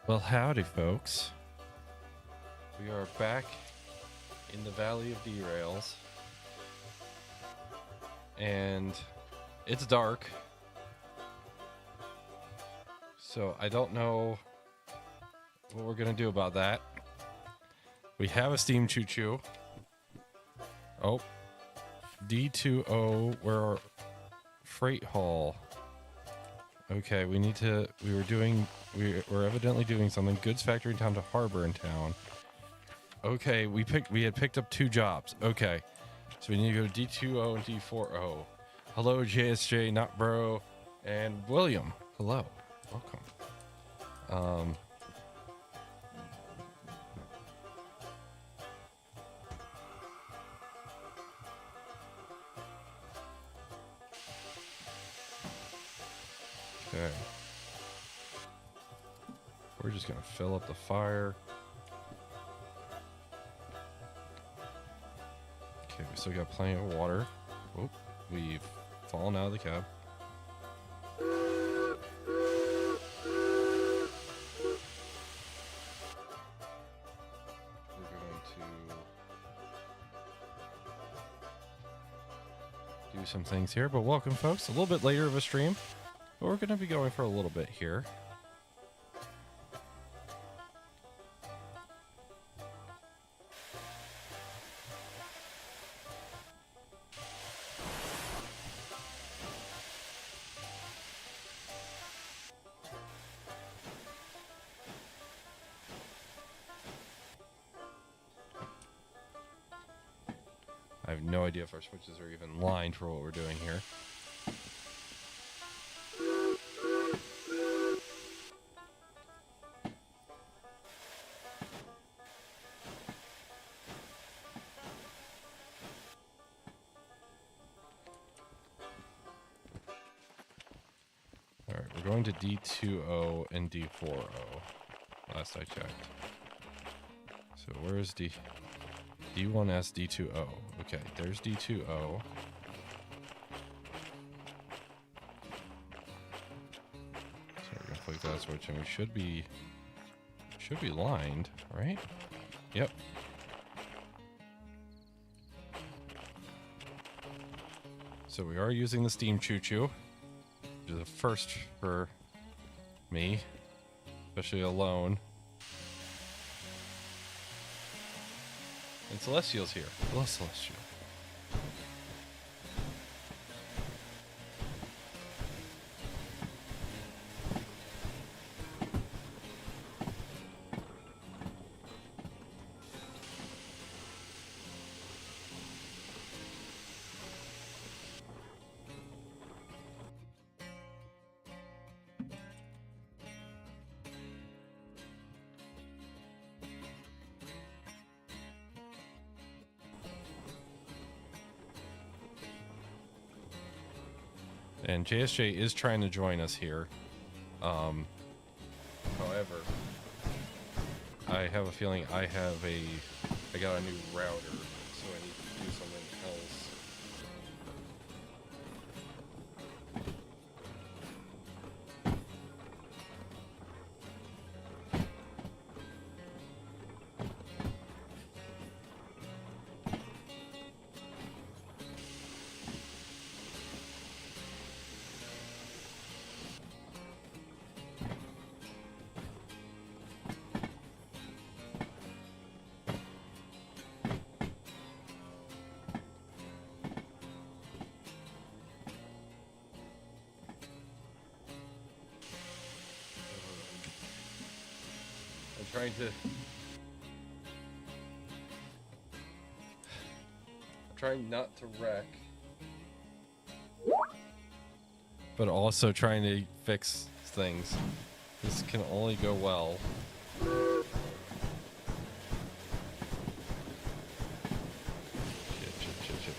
Well, howdy, folks. We are back in the Valley of Derails. And it's dark. So I don't know what we're going to do about that. We have a steam choo-choo. Oh. D20, we're freight haul. Okay, we were evidently doing something. Goods factory in town to harbor in town. Okay, we had picked up 2 jobs. Okay, so we need to go to D20 and D40. Hello, JSJ, not bro, and William. Hello, welcome. Okay. We're just gonna fill up the fire. Okay, we still got plenty of water. Oh, we've fallen out of the cab. We're going to do some things here, but welcome, folks. A little bit later of a stream, but we're going to be going for a little bit here. I have no idea if our switches are even lined for what we're doing here. Alright, we're going to D20 and D40, last I checked. So where's D1S, D20. Okay, there's D20. So we're gonna flick that switch and we should be lined, right? Yep. So we are using the steam choo-choo, which is a first for me, especially alone. And Celestial's here. Hello, Celestial. And JSJ is trying to join us here. However, I have a feeling I got a new router, so I need to do something else. I'm trying not to wreck, but also trying to fix things. This can only go well. Shit.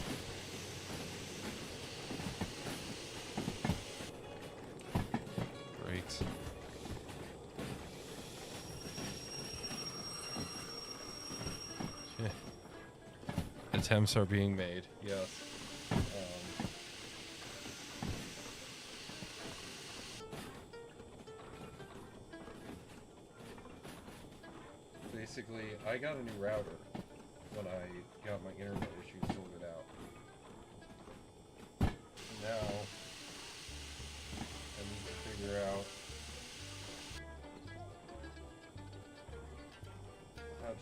Brakes. Attempts are being made, yes. basically, I got a new router when I got my internet issues sorted out. Now, I need to figure out how to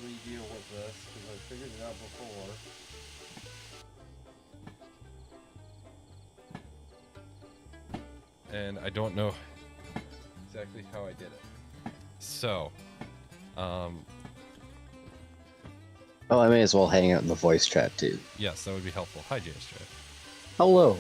re-deal with this, because I figured it out before. And I don't know exactly how I did it. So, Well, I may as well hang out in the voice chat too. yes, that would be helpful. Hi, JSJ. Hello.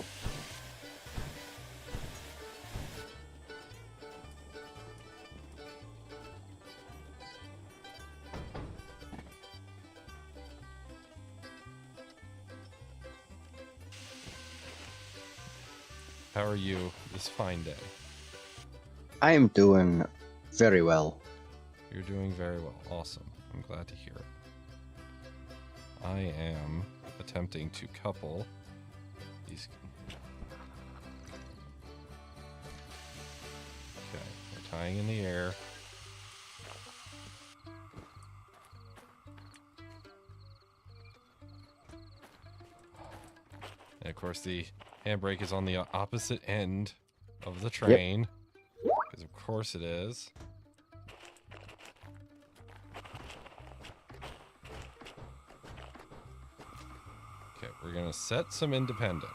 How are you this fine day? I am doing very well. You're doing very well. Awesome. I'm glad to hear it. I am attempting to couple these. Okay, we're tying in the air. And of course, the handbrake is on the opposite end of the train. Because of course it is. Okay, we're gonna set some independent.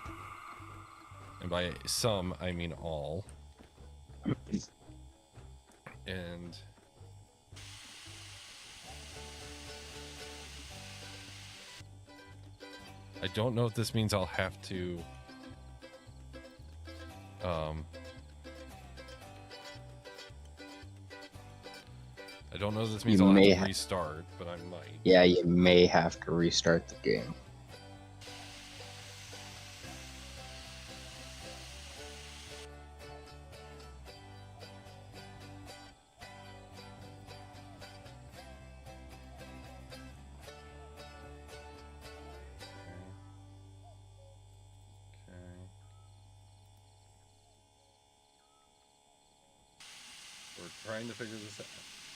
And by some, I mean all. And I don't know if this means I'll have to I don't know if this means I'll have to restart, but I might. Yeah, you may have to restart the game. We're trying to figure this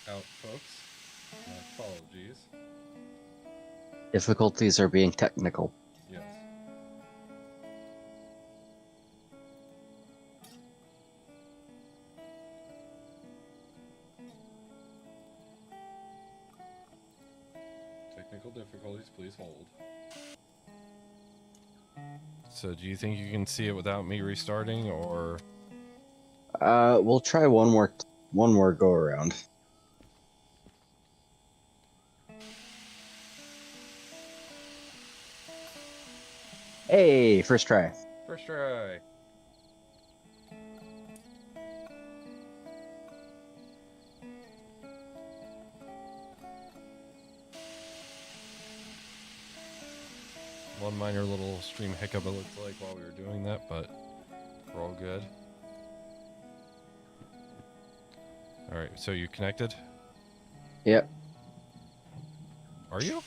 out, folks. My apologies. Difficulties are being technical. Yes. Technical difficulties, please hold. So do you think you can see it without me restarting, or? We'll try one more go around. Hey, first try. First try. One minor little stream hiccup it looked like while we were doing that, but we're all good. Alright, so you connected? Yep. Are you?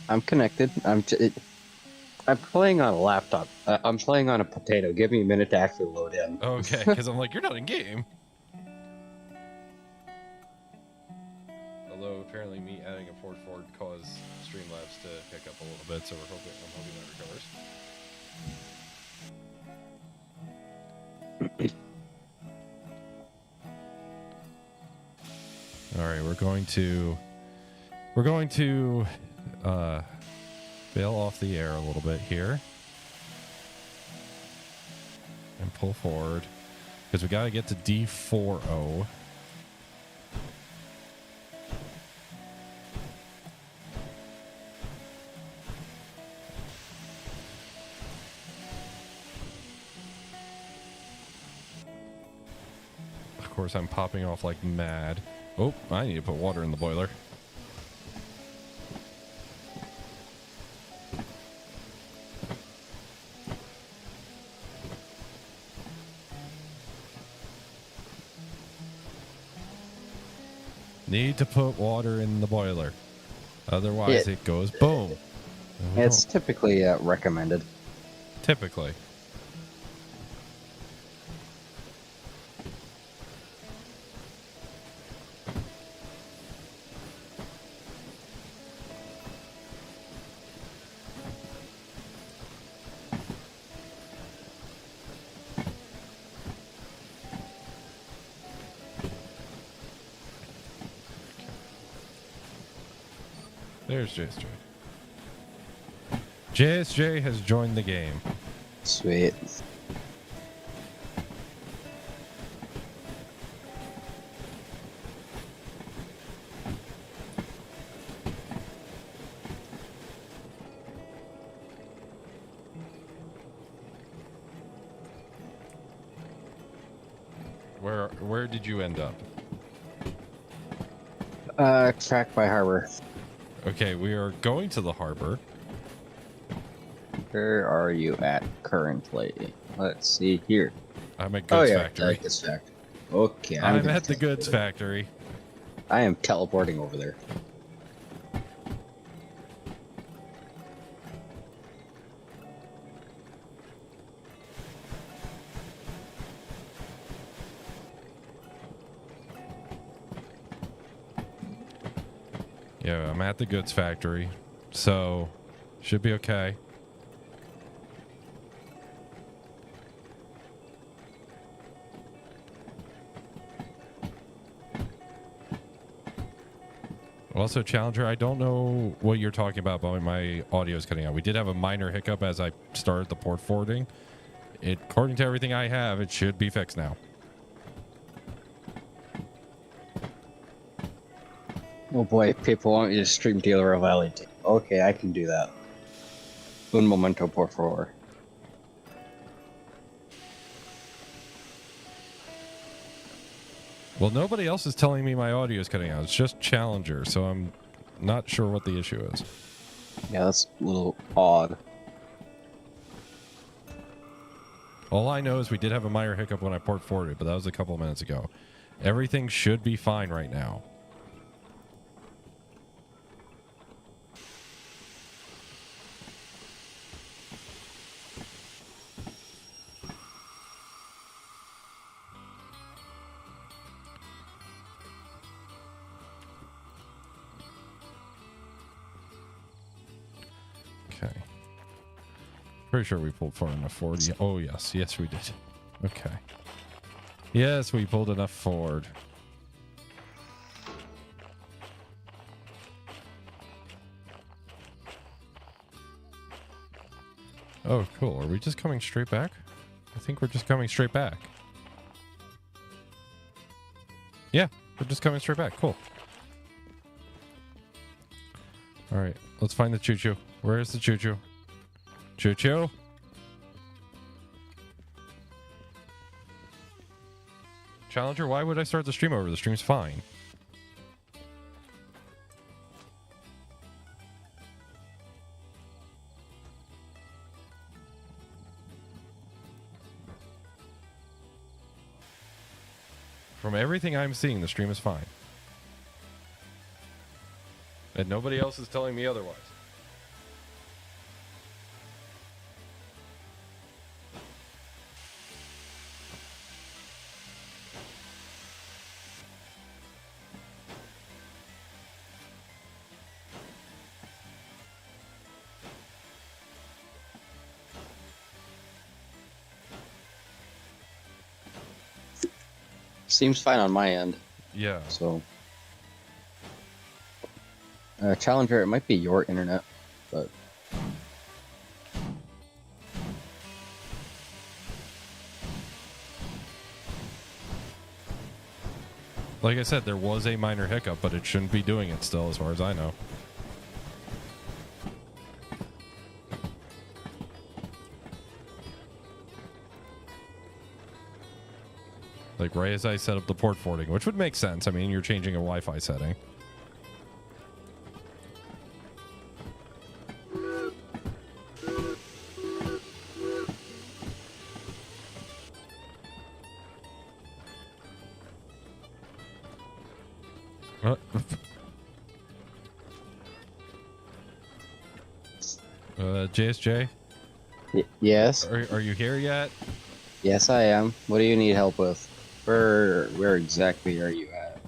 I'm connected. I'm playing on a laptop. I'm playing on a potato. Give me a minute to actually load in. Okay, because I'm like, you're not in game. Although apparently me adding a port forward caused Streamlabs to pick up a little bit, so I'm hoping that recovers. All right, we're going to bail off the air a little bit here and pull forward because we got to get to D40. Of course, I'm popping off like mad. Oh, I need to put water in the boiler. Need to put water in the boiler. Otherwise, it goes boom. We It's don't- typically recommended. typically. There's JSJ. JSJ has joined the game. Sweet. Where did you end up? Track by harbor. Okay, we are going to the harbor. Where are you at currently? Let's see here. I'm at Oh Goods yeah, Factory. Goods Factory. Okay, I'm gonna at the teleport Goods over. Factory. I am teleporting over there. Yeah, I'm at the Goods Factory. So, should be okay. Also, Challenger, I don't know what you're talking about, but my audio is cutting out. We did have a minor hiccup as I started the port forwarding. According to everything I have, it should be fixed now. Oh boy, people want me to stream Derail Valley. Okay, I can do that. Un momento, por favor. Well, nobody else is telling me my audio is cutting out. It's just Challenger, so I'm not sure what the issue is. Yeah, that's a little odd. All I know is we did have a minor hiccup when I port forwarded, but that was a couple of minutes ago. Everything should be fine right now. Okay. Pretty sure we pulled far enough forward. Oh, yes. Yes, we did. Okay. Yes, we pulled enough forward. Oh, cool. Are we just coming straight back? I think we're just coming straight back. Yeah, we're just coming straight back. Cool. All right, let's find the choo-choo. Where is the choo-choo? Choo-choo? Challenger, why would I start the stream over? The stream's fine. From everything I'm seeing, the stream is fine. And nobody else is telling me otherwise. Seems fine on my end. Yeah. So, Challenger, it might be your internet, but Like I said, there was a minor hiccup, but it shouldn't be doing it still, as far as I know. Like right as I set up the port forwarding, which would make sense. I mean, you're changing a Wi-Fi setting. JSJ, Yes. are you here yet? Yes, I am. What do you need help with? Where exactly are you at?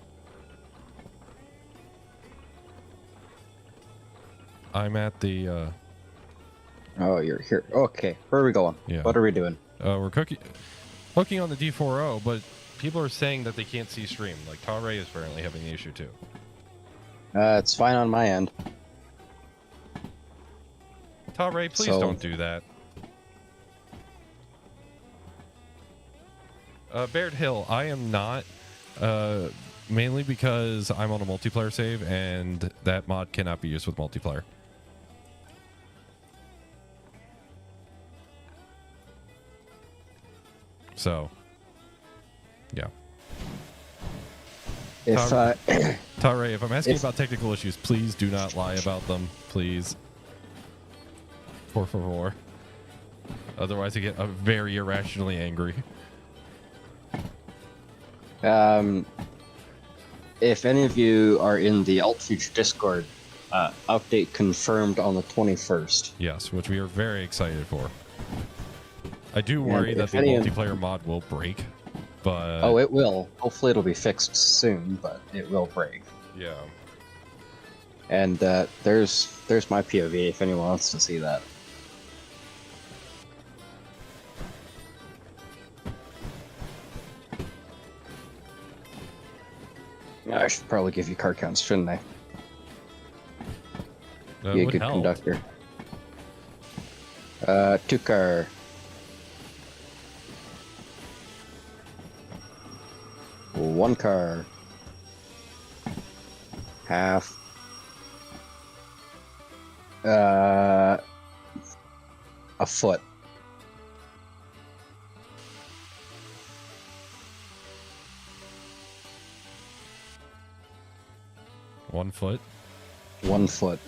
I'm at the Oh, you're here. Okay. Where are we going? yeah. What are we doing? We're hooking on the D4O, but people are saying that they can't see stream. Like Ray is apparently having the issue too. It's fine on my end. Ray, please don't do that. Baird Hill, I am not. Mainly because I'm on a multiplayer save, and that mod cannot be used with multiplayer. So, yeah. If Ray, if I'm asking about technical issues, please do not lie about them, please. Por favor. Otherwise, I get very irrationally angry. if any of you are in the Altfuture Discord, update confirmed on the 21st. Yes, which we are very excited for. I do worry that the multiplayer mod will break, but... Oh, it will. Hopefully it'll be fixed soon, but it will break. Yeah. And there's my POV if anyone wants to see that. I should probably give you card counts, shouldn't I? Be a good conductor. 2 car. One car. Half. A foot. One foot. 1 foot.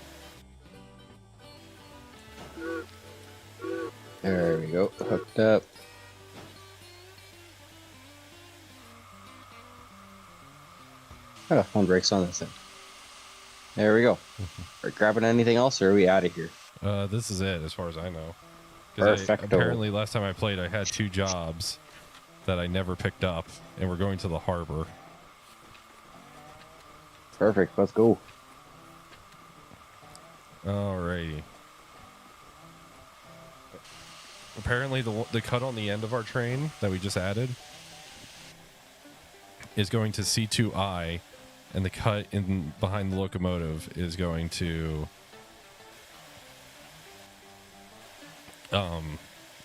There we go. Hooked up. Oh, one brakes on this thing. There we go. Are we grabbing anything else, or are we out of here? This is it, as far as I know. Perfecto. Apparently, last time I played, I had 2 jobs that I never picked up, and we're going to the harbor. Perfect. Let's go. Alrighty. Apparently, the cut on the end of our train that we just added is going to C2I, and the cut in behind the locomotive is going to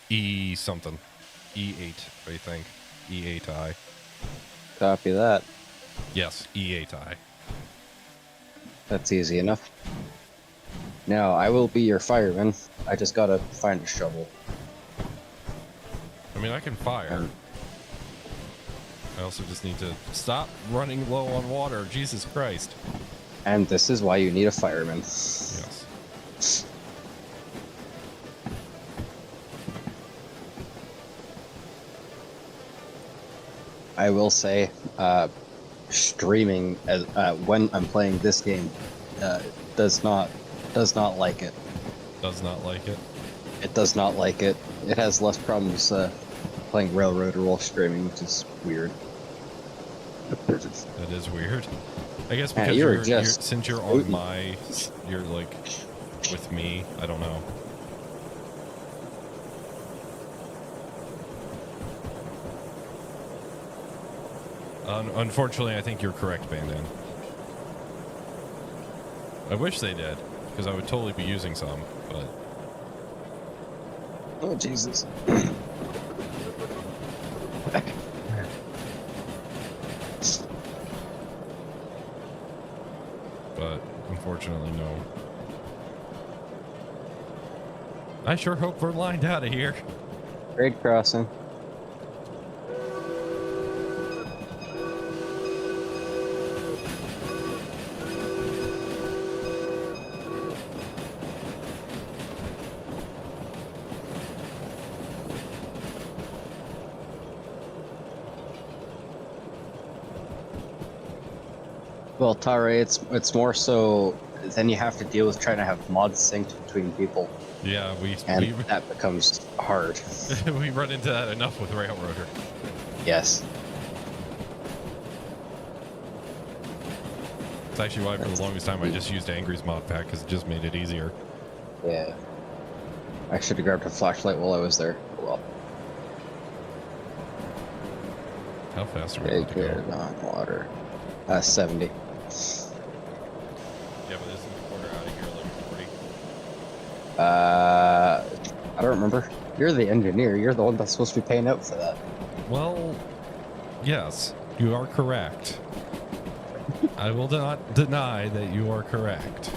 E something. E8, I think. E8I. Copy that. Yes, E8I. That's easy enough. Now, I will be your fireman. I just gotta find a shovel. I mean, I can fire. I also just need to stop running low on water. Jesus Christ. And this is why you need a fireman. Yes. I will say, streaming as when I'm playing this game does not like it. Does not like it. It does not like it. It has less problems playing Railroad while streaming, which is weird. That is weird. I guess because since you're on you're like with me. I don't know. Unfortunately, I think you're correct, Bandin. I wish they did, because I would totally be using some, but... Oh, Jesus. But, unfortunately, no. I sure hope we're lined out of here. Grade crossing. Well, Tare, it's more so then you have to deal with trying to have mods synced between people, Yeah, and that becomes hard. we run into that enough with Railroader. Yes. It's actually why for the longest time I just used Angry's mod pack because it just made it easier. Yeah. I should have grabbed a flashlight while I was there. Well. How fast are we Big able to go? on water. 70. Yeah, but this is a quarter out of here, like 40. I don't remember. You're the engineer. You're the one that's supposed to be paying out for that. Well, yes, you are correct. I will not deny that you are correct.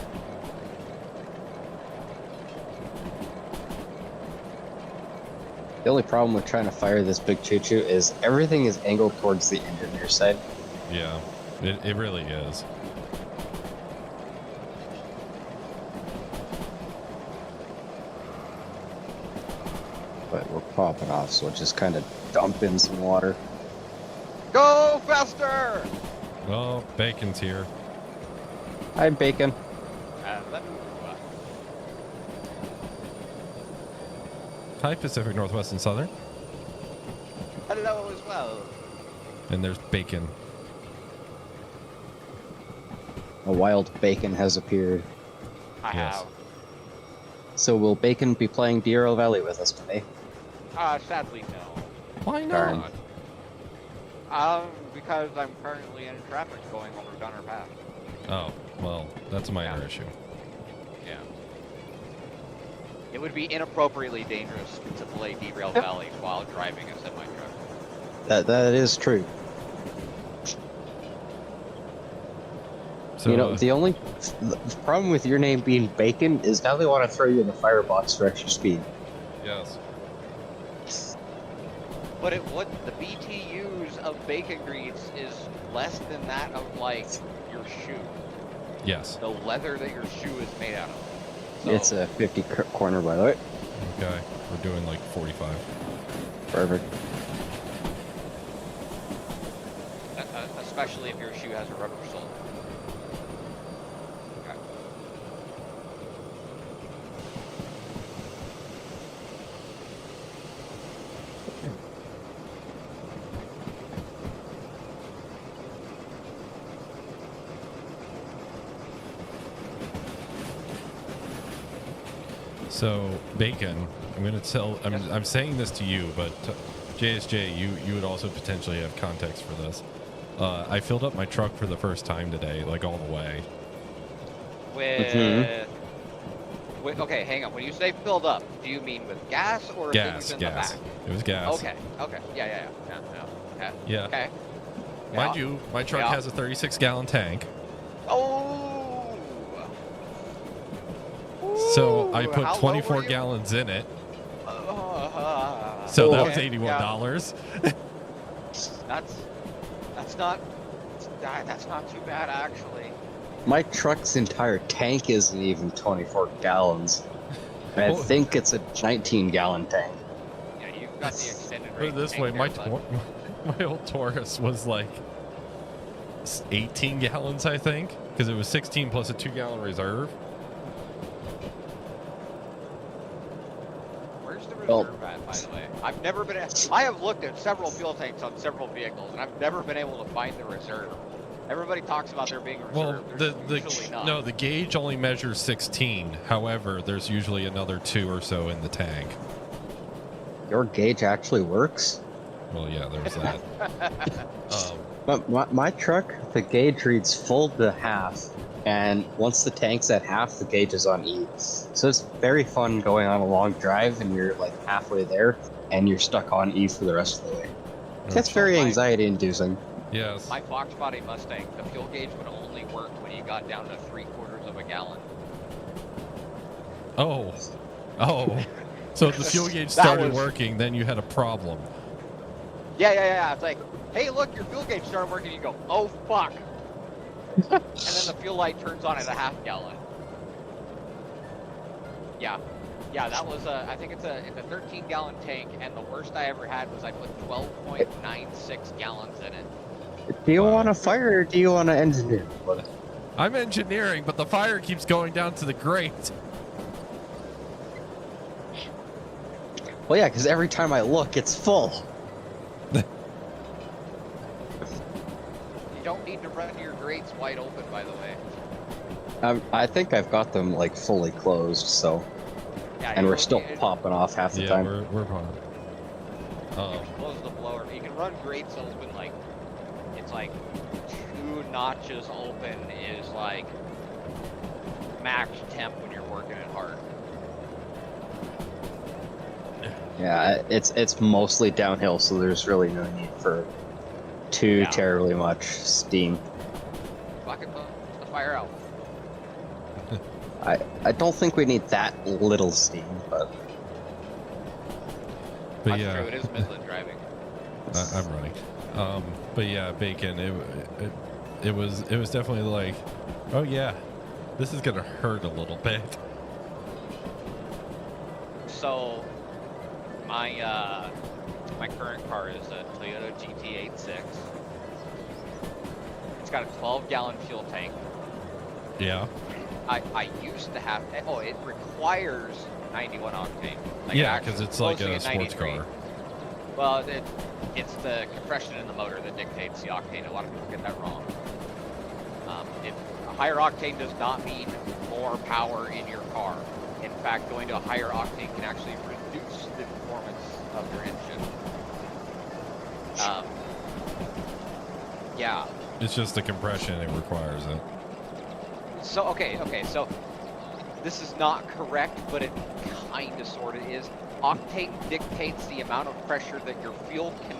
The only problem with trying to fire this big choo-choo is everything is angled towards the engineer side. Yeah, it really is. But we're popping off, so just kind of dump in some water. Go faster! Oh, Bacon's here. Hi, Bacon. Hi, Pacific Northwest and Southern. Hello as well. And there's Bacon. A wild Bacon has appeared. I Yes. have. So will Bacon be playing Derail Valley with us today? Sadly no. Why Darn. not? Because I'm currently in traffic going over Gunner Pass. Oh, well, that's a minor issue. Yeah. It would be inappropriately dangerous to play Derail Valley while driving a semi-truck. That is true. So, You know, the problem with your name being Bacon is now they want to throw you in the firebox for extra speed. yes. But the BTUs of bacon grease is less than that of, like, your shoe. Yes. The leather that your shoe is made out of. So, It's a 50 corner, by the way. Okay. We're doing like 45. Perfect. especially if your shoe has a rubber sole. Okay. So, Bacon, I'm going to tell, I'm saying this to you, but JSJ, you would also potentially have context for this. I filled up my truck for the first time today, like all the way. With okay, hang on. When you say filled up, do you mean with gas or Gas, things in gas. the back? It was gas. Okay, yeah. Yeah. Okay. Mind you, my truck Yeah. has a 36-gallon tank. Oh. So I Ooh, put how low 24 were you? gallons in it. So that was Okay, yeah. $81. That's not too bad actually. My truck's entire tank isn't even 24 gallons. And I Well- think it's a 19-gallon tank. Yeah, you've got the extended Put range. it this tank way, there, bud. my old Taurus was like 18 gallons, I think, because it was 16 plus a 2-gallon reserve. Where's the Well- reserve at, by the way? I have looked at several fuel tanks on several vehicles, and I've never been able to find the reserve. Everybody talks about there being a reserve. Well, There's usually not. no, the gauge only measures 16. However, there's usually another 2 or so in the tank. Your gauge actually works? Well, yeah, there's that. But my truck, the gauge reads full to half, and once the tank's at half, the gauge is on E. So it's very fun going on a long drive, and you're like halfway there, and you're stuck on E for the rest of the way. That's very anxiety-inducing. Yes. My Fox Body Mustang, the fuel gauge would only work when you got down to 3/4 of a gallon. Oh. So if the fuel gauge started working, then you had a problem. Yeah. It's like, hey, look, your fuel gauge started working. You go, oh fuck, and then the fuel light turns on at a half gallon. Yeah, that was I think it's a 13-gallon tank, and the worst I ever had was I put 12.96 gallons in it. Do you want to fire or do you want to engineer? I'm engineering, but the fire keeps going down to the grate. Well, yeah, because every time I look, it's full. You don't need to run your grates wide open, by the way. I think I've got them like fully closed, so Yeah, and you we're don't still need- popping off half the Yeah, time. we're fine. You can close the blower. You can run grates open like it's like 2 notches open is like max temp when you're working it hard. Yeah, it's mostly downhill, so there's really no need for too Yeah. terribly much steam. Fucking put the fire out. I don't think we need that little steam, but That's yeah, true. It is Midland driving. I'm running. But yeah, bacon. It was definitely like, oh yeah, this is gonna hurt a little bit. So my my current car is a Toyota GT86. It's got a 12-gallon fuel tank. Yeah. I used to have. Oh, it requires 91 octane. Like Yeah, actually because it's like closing a at sports 93. car. Well, it's the compression in the motor that dictates the octane. A lot of people get that wrong. A higher octane does not mean more power in your car. In fact, going to a higher octane can actually reduce the performance of your engine. Yeah. It's just the compression it requires it. So okay, so this is not correct, but it kind of sort of is. Octane dictates the amount of pressure that your fuel can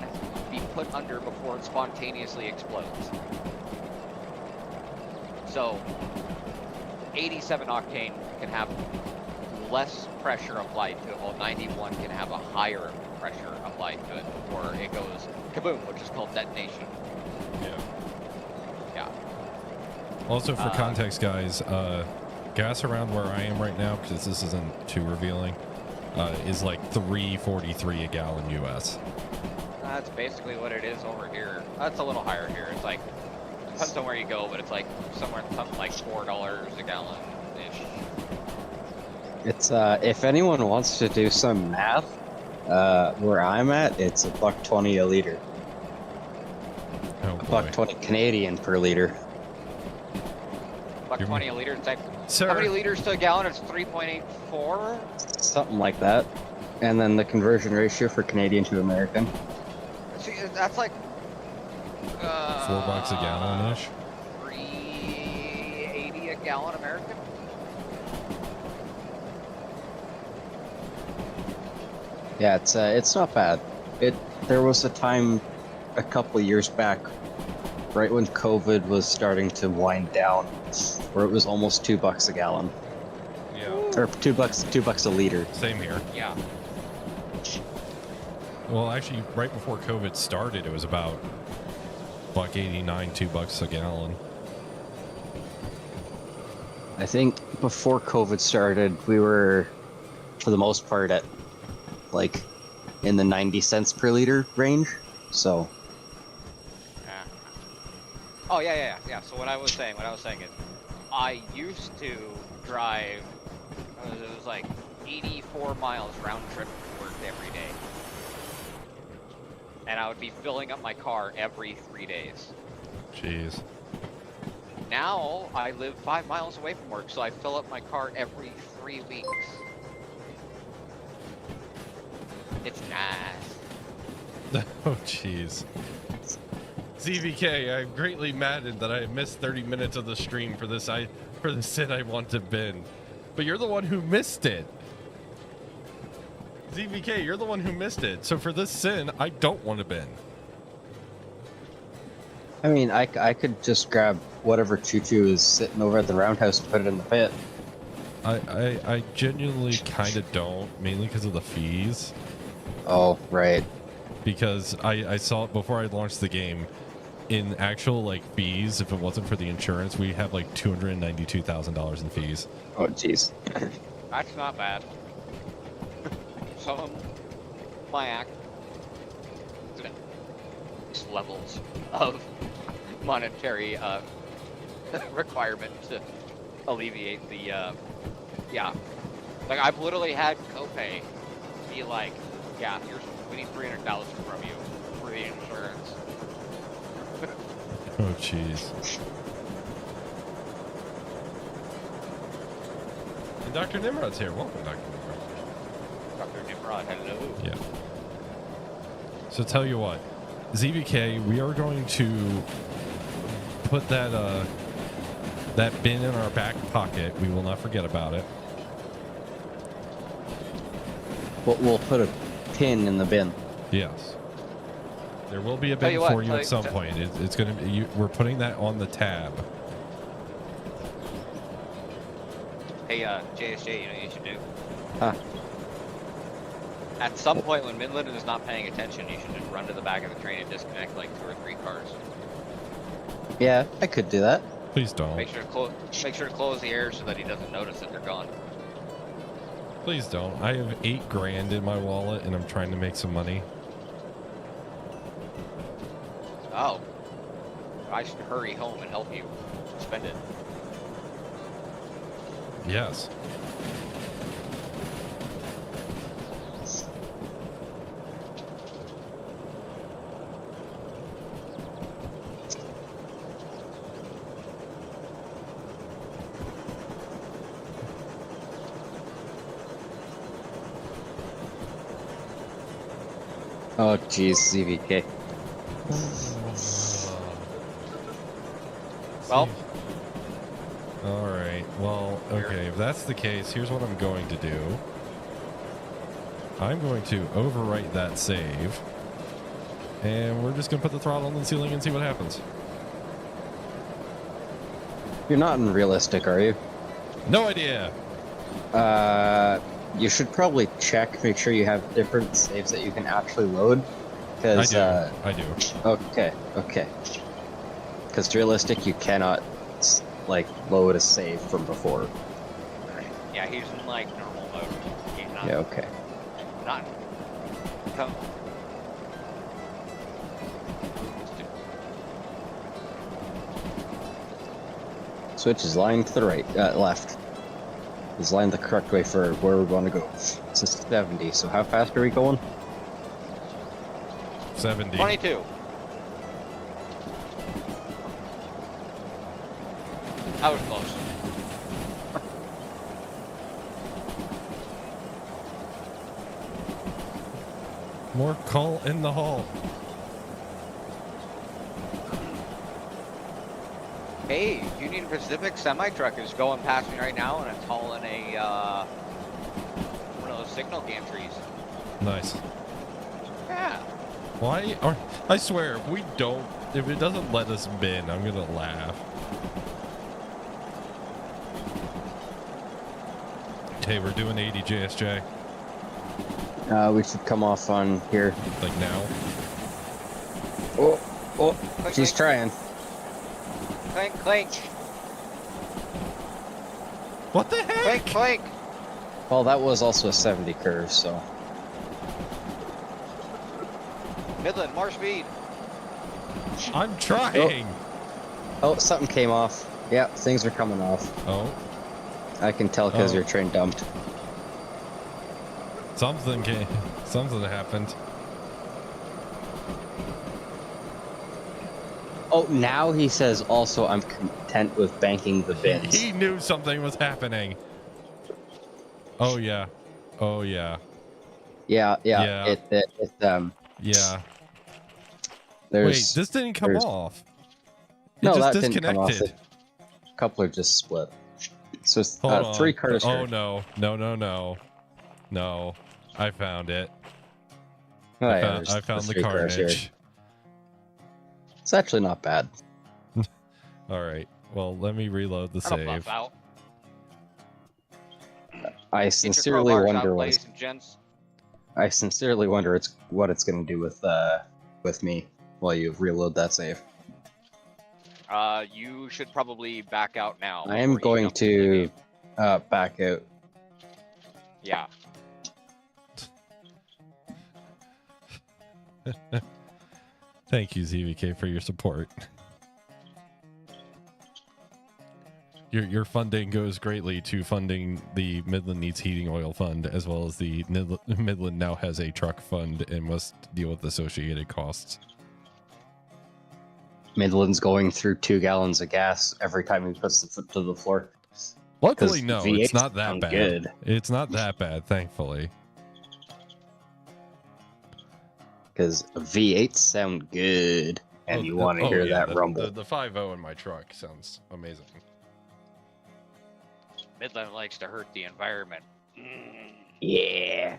be put under before it spontaneously explodes. So 87 octane can have less pressure applied to it, while 91 can have a higher pressure applied to it before it goes kaboom, which is called detonation. Yeah. Yeah. Also, for context, guys, gas around where I am right now, because this isn't too revealing, is like $3.43 a gallon US. That's basically what it is over here. That's a little higher here. It's like, depends on where you go, but it's like somewhere something like $4 a gallon ish. it's if anyone wants to do some math, where I'm at, it's $1.20 a liter. Oh boy. $1.20 Canadian per liter. Buck 20 a liter. It's like, Sir. how many liters to a gallon? It's 3.84. Something like that. And then the conversion ratio for Canadian to American. See, that's like $4 a gallon ish. 3.80 a gallon American. Yeah, it's not bad. There was a time a couple years back, right when COVID was starting to wind down, where it was almost $2 a gallon, Yeah. or $2 a liter. Same here. Yeah. Well, actually, right before COVID started, it was about $1.89, $2 a gallon. I think before COVID started, we were, for the most part, at like in the 90 cents per liter range. So Yeah. Oh yeah. So what I was saying is, I used to drive. It was like 84 miles round trip to work every day, and I would be filling up my car every 3 days. Jeez. Now I live 5 miles away from work, so I fill up my car every 3 weeks. It's nice. Oh, jeez. ZVK, I'm greatly maddened that I missed 30 minutes of the stream for this sin I want to bin. But you're the one who missed it. ZVK, you're the one who missed it. So for this sin, I don't want to bin. I mean, I could just grab whatever choo-choo is sitting over at the roundhouse and put it in the pit. I genuinely kind of don't, mainly because of the fees. Oh, right. Because I saw it before I launched the game. In actual like fees, if it wasn't for the insurance, we have like $292,000 in fees. Oh, jeez. That's not bad. Some of my levels of monetary requirement to alleviate the, yeah. Like, I've literally had Copay be like, yeah, we need $300 from you for the insurance. Oh, jeez. And Dr. Nimrod's here. Welcome, Dr. Nimrod. Dr. Nimrod, hello. Yeah. So tell you what, ZBK, we are going to put that that bin in our back pocket. We will not forget about it. We'll put a pin in the bin. Yes. There will be a Tell bin you what, for you tell- at some tell- point. It's going to be. We're putting that on the tab. Hey, JSJ, you know what you should do? Huh. At some point when Midland is not paying attention, you should just run to the back of the train and disconnect like 2 or 3 cars. Yeah, I could do that. Please don't. Make sure to close the air so that he doesn't notice that they're gone. Please don't. I have $8,000 in my wallet, and I'm trying to make some money. Oh. I should hurry home and help you spend it. Yes. Oh, jeez, ZVK. Well. All right. Well, okay. If that's the case, here's what I'm going to do. I'm going to overwrite that save. And we're just going to put the throttle on the ceiling and see what happens. You're not in realistic, are you? No idea. You should probably check, make sure you have different saves that you can actually load. Because, I do. Okay. Because realistic, you cannot, like, load a save from before. Yeah, he's in like normal mode. He's not. Yeah, okay. Not. Come. Switch is lying to the right, left. Is lying the correct way for where we're going to go. It's a 70, so how fast are we going? 70. 22. I was close. More coal in the hall. Hey, Union Pacific semi-truck is going past me right now, and it's hauling a, one of those signal gantries. Nice. Yeah. Why? I swear, if it doesn't let us bin, I'm gonna laugh. Okay, we're doing 80 JSJ. We should come off on here. Like now. Oh, Clink, she's trying. Clink, clink, What the heck? clink, clink. Well, that was also a 70 curve, so. Midland, more speed. I'm trying. Oh, something came off. Yeah, things are coming off. Oh, I can tell because Oh. your train dumped. something happened. Oh, now he says also I'm content with banking the bins. He knew something was happening. Oh yeah. Oh yeah. Yeah. Yeah. Yeah. There's Wait, this didn't come there's- off. It no, just that didn't come off. disconnected. The coupler just split. So it's Hold on. 3 cars. Oh no. No. I found it. Oh, yeah, I there's found the 3 cars here. carnage. It's actually not bad. All right. Well, let me reload the I'm a save. buff out. I Get your sincerely crowbars wonder out, what ladies and gents. what it's going to do with me while you reload that save. You should probably back out now. I am before you going jump into the to game. back out. Yeah. Thank you, ZVK, for your support. Your funding goes greatly to funding the Midland Needs Heating Oil Fund, as well as the Midland now has a truck fund and must deal with associated costs. Midland's going through 2 gallons of gas every time he puts the foot to the floor. Luckily, 'Cause no, V8s it's not that sound bad. good. It's not that bad, thankfully. Because V8s sound good, and you want to hear that rumble. The 5.0 in my truck sounds amazing. Midland likes to hurt the environment. Yeah.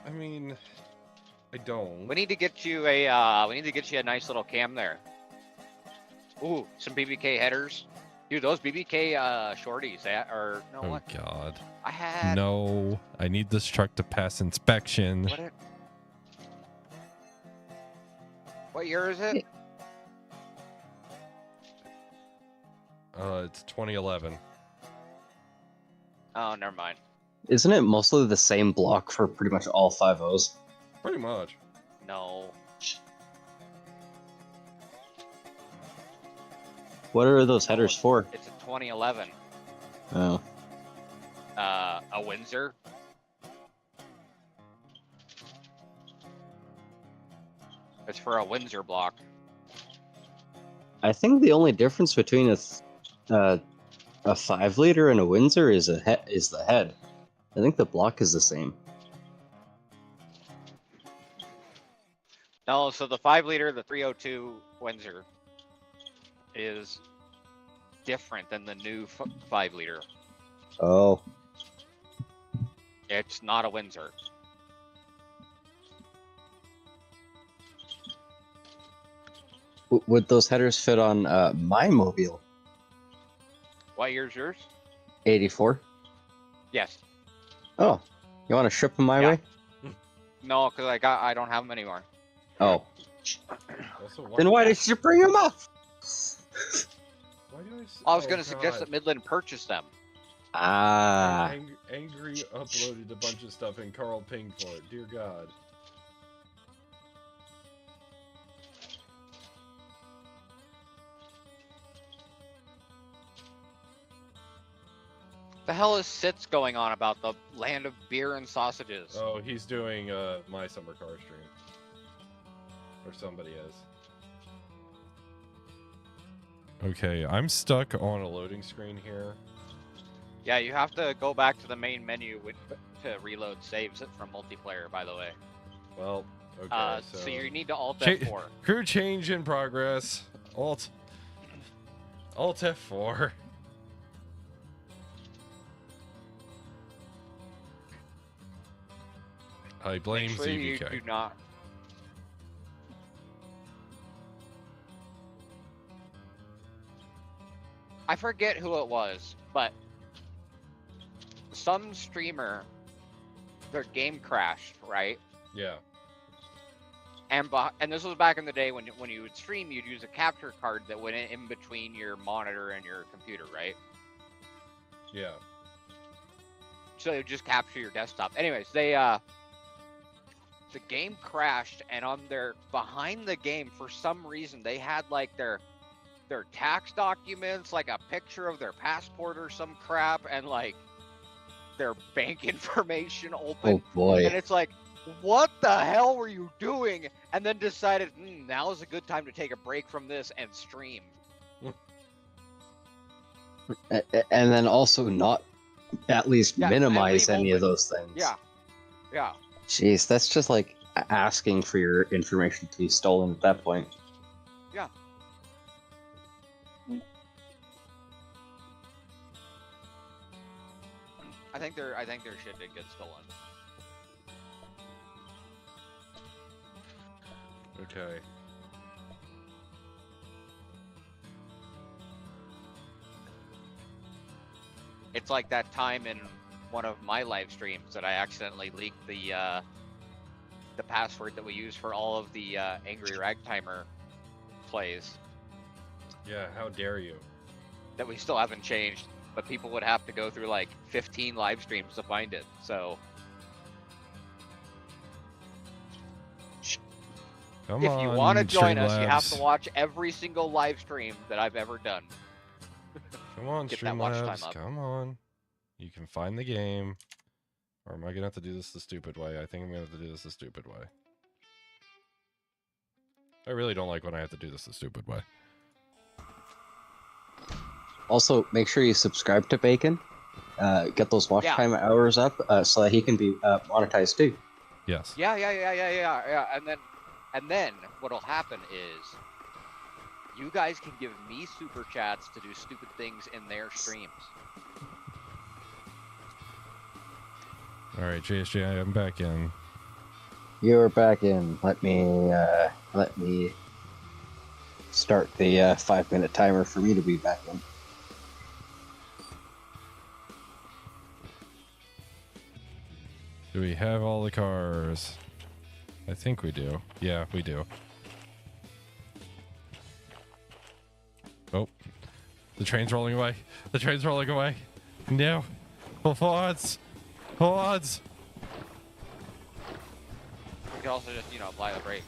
I mean, I don't. We need to get you a nice little cam there. Ooh, some BBK headers. Dude, those BBK shorties or no Oh what? God. I had No, I need this truck to pass inspection. What year is it? It's 2011. Oh, never mind. Isn't it mostly the same block for pretty much all 5.0s? Pretty much. No. What are those headers for? It's a 2011. Oh. A Windsor. It's for a Windsor block. I think the only difference between a 5-liter and a Windsor is the head. I think the block is the same. No, so the 5-liter, the 302 Windsor, is different than the new 5-liter. Oh. It's not a Windsor. Would those headers fit on my mobile? What year's yours? 84? Yes. Oh. You want to ship them my Yeah. way? No, because I don't have them anymore. Oh. Also, Then why did you bring them up? Why do I was going to suggest that Midland purchase them. Ah. Angry uploaded a bunch of stuff and Carl pinged for it. Dear God. The hell is Sitz going on about the land of beer and sausages? Oh, he's doing my summer car stream. Or somebody is. Okay, I'm stuck on a loading screen here. Yeah, you have to go back to the main menu to reload saves from multiplayer, by the way. Well, okay, so you need to Alt Cha- F4. Crew change in progress. Alt F4. I blame Make sure you ZVK. do not. I forget who it was, but some streamer, their game crashed, right? Yeah. And this was back in the day when you would stream, you'd use a capture card that went in between your monitor and your computer, right? Yeah. So it would just capture your desktop. Anyways, the game crashed, and on their behind the game, for some reason, they had like their tax documents, like a picture of their passport or some crap, and like their bank information open. Oh boy. And it's like, what the hell were you doing? And then decided, now is a good time to take a break from this and stream. And then also not at least minimize any of those things. Yeah. Yeah. Jeez, that's just like asking for your information to be stolen at that point. Yeah. I think their shit did get stolen. Okay. It's like that time in one of my live streams that I accidentally leaked the password that we use for all of the Angry Ragtimer plays Yeah, how dare you? that we still haven't changed, but people would have to go through like 15 live streams to find it. So Come if on, you want to join us, you have Streamlabs. to watch every single live stream that I've ever done. Come on, Get that watch time Streamlabs. up. Come on. You can find the game. Or am I going to have to do this the stupid way? I think I'm going to have to do this the stupid way. I really don't like when I have to do this the stupid way. Also, make sure you subscribe to Bacon. Get those watch time hours up so that he can be monetized too. Yes. Yeah. And then what'll happen is you guys can give me super chats to do stupid things in their streams. All right, JSJ, I'm back in. You're back in. Let me start the 5-minute timer for me to be back in. Do we have all the cars? I think we do. Yeah, we do. Oh, the train's rolling away. The train's rolling away. No. Full forwards. Forwards. You can also just, apply the brakes.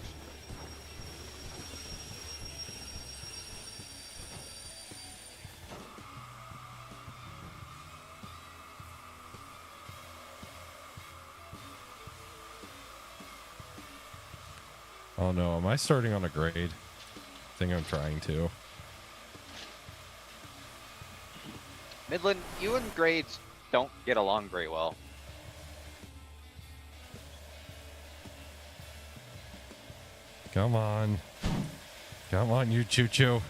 Oh no, am I starting on a grade? I think I'm trying to. Midland, you and grades don't get along very well. Come on. Come on, you choo-choo.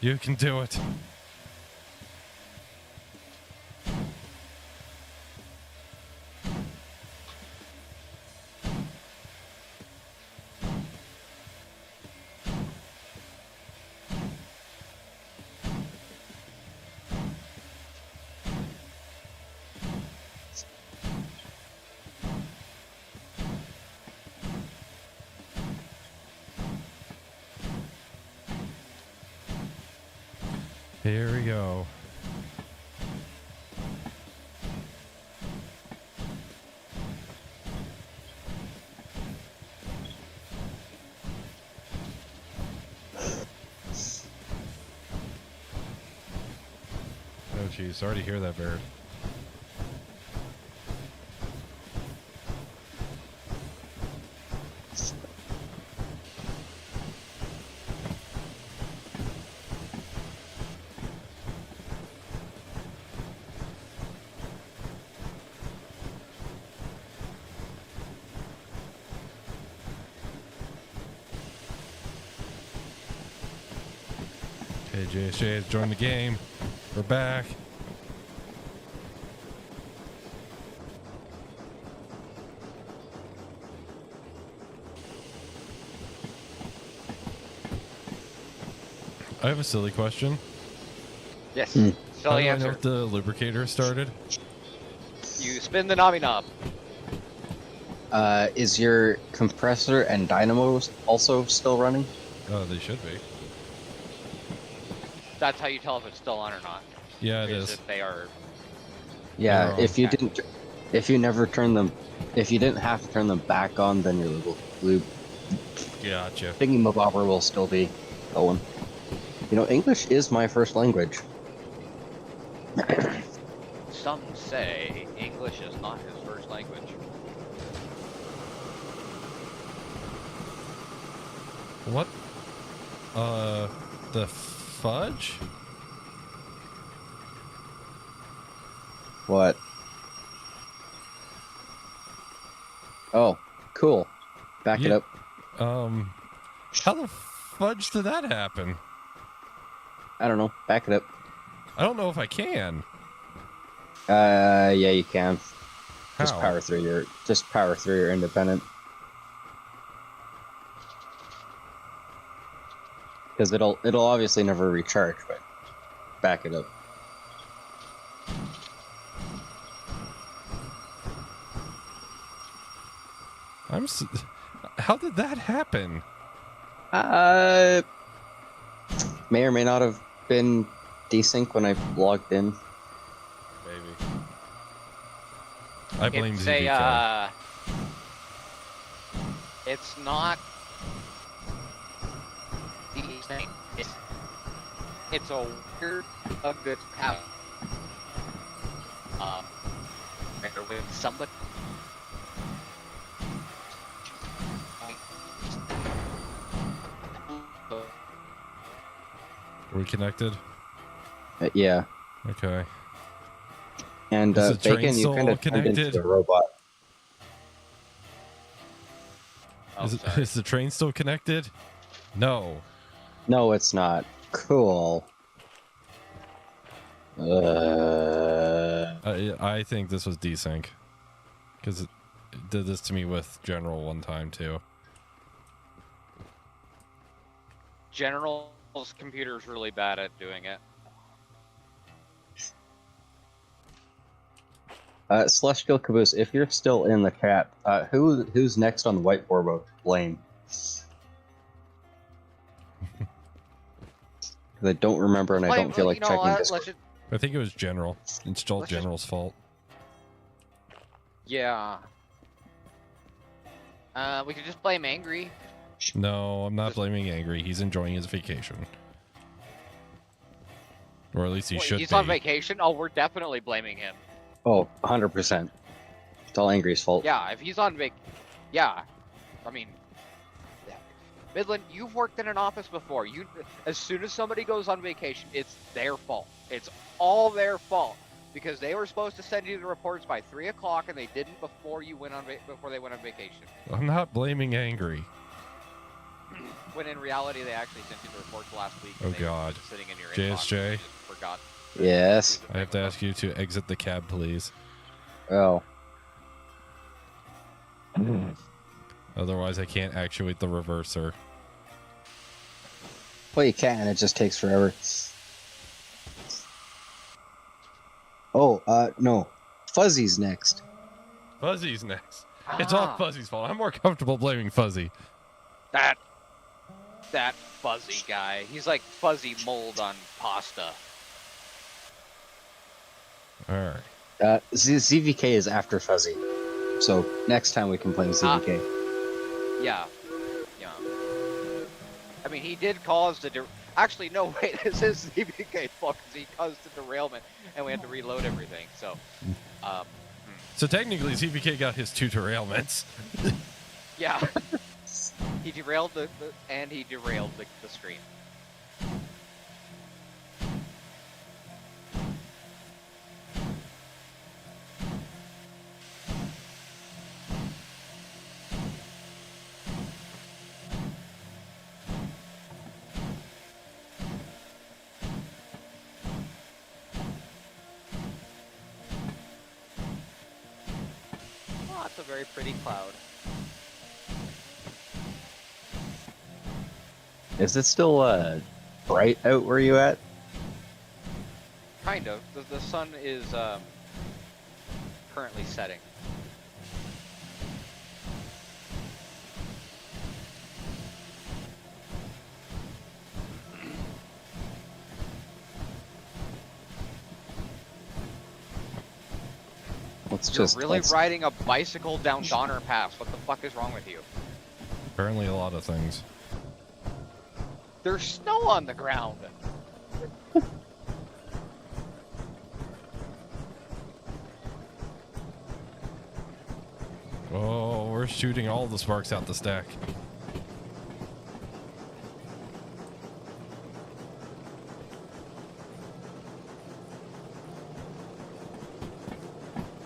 You can do it. Here we go. Oh geez, sorry to hear that, Barrett. Okay, JSJ has joined the game. We're back. I have a silly question. Yes. How do Silly I know answer. if the lubricator started? You spin the knobby knob. Is your compressor and dynamos also still running? Oh, they should be. That's how you tell if it's still on or not. Yeah, it Is is. if they are. Yeah, Oh, if you okay. didn't, if you never turn them, if you didn't have to turn them back on, then your lube Gotcha. thingy-mabobber will still be going. You know, English is my first language. Some say English is not his first language. What? The fudge? What? Oh, cool. Back it You- up. How the fudge did that happen? I don't know. Back it up. I don't know if I can. Yeah, you can. How? Just power through your independent. Because it'll obviously never recharge, but back it up. How did that happen? May or may not have been desync when I logged in. Maybe. I blame It's ZVK. it's not desync. it's a weird, a good power. When somebody. Are we connected? Yeah. Okay. And Is the train Bacon, you still kind of turned connected? into a robot. Oh, Is sorry. the train still connected? No. No, it's not. Cool. I think this was desync. Because it did this to me with General one time too. General's computer's really bad at doing it. Celestial Caboose, if you're still in the chat, who's next on the whiteboard about blame? 'Cause I don't remember, and I don't feel like checking Let's Discord. just, I think it was General. It's all Let's just- General's fault. yeah. We could just blame Angry. No, I'm not Just- blaming Angry. He's enjoying his vacation. Or at least he should He's be. on vacation. Oh, we're definitely blaming him. Oh, 100%. It's all Angry's fault. Yeah, if he's on yeah. I mean, yeah. Midland, you've worked in an office before. As soon as somebody goes on vacation, it's their fault. It's all their fault because they were supposed to send you the reports by 3 o'clock and they didn't before they went on vacation. I'm not blaming Angry. When in reality, they actually sent you the reports last week. Oh, and they were God. just sitting in your JSJ? inbox and you just forgot. Yes. I have to ask you to exit the cab, please. Oh. Otherwise, I can't actuate the reverser. Well, you can. It just takes forever. Oh, no. Fuzzy's next. Fuzzy's next. It's all Fuzzy's fault. I'm more comfortable blaming Fuzzy. That fuzzy guy. He's like fuzzy mold on pasta. All right. ZVK is after Fuzzy. So next time we can blame ZVK. Yeah. I mean, he did cause the. Actually, no, wait. This is ZBK's fault because he caused the derailment, and we had to reload everything. So, So technically, ZVK got his 2 derailments. yeah. He derailed and he derailed the screen. Oh, that's a very pretty cloud. Is it still bright out where you at? Kind of. The sun is currently setting. You're really riding a bicycle down Donner Pass. What the fuck is wrong with you? Apparently a lot of things. There's snow on the ground. Oh, we're shooting all the sparks out the stack.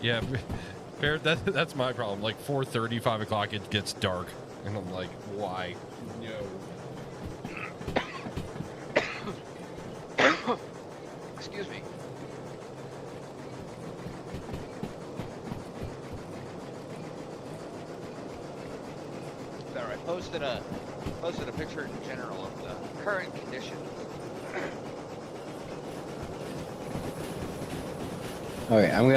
Yeah, Bear, that's my problem. Like 4:30, 5 o'clock, it gets dark. And I'm like, why? No. Excuse me. There, I posted a picture in general of the current conditions. Okay, I'm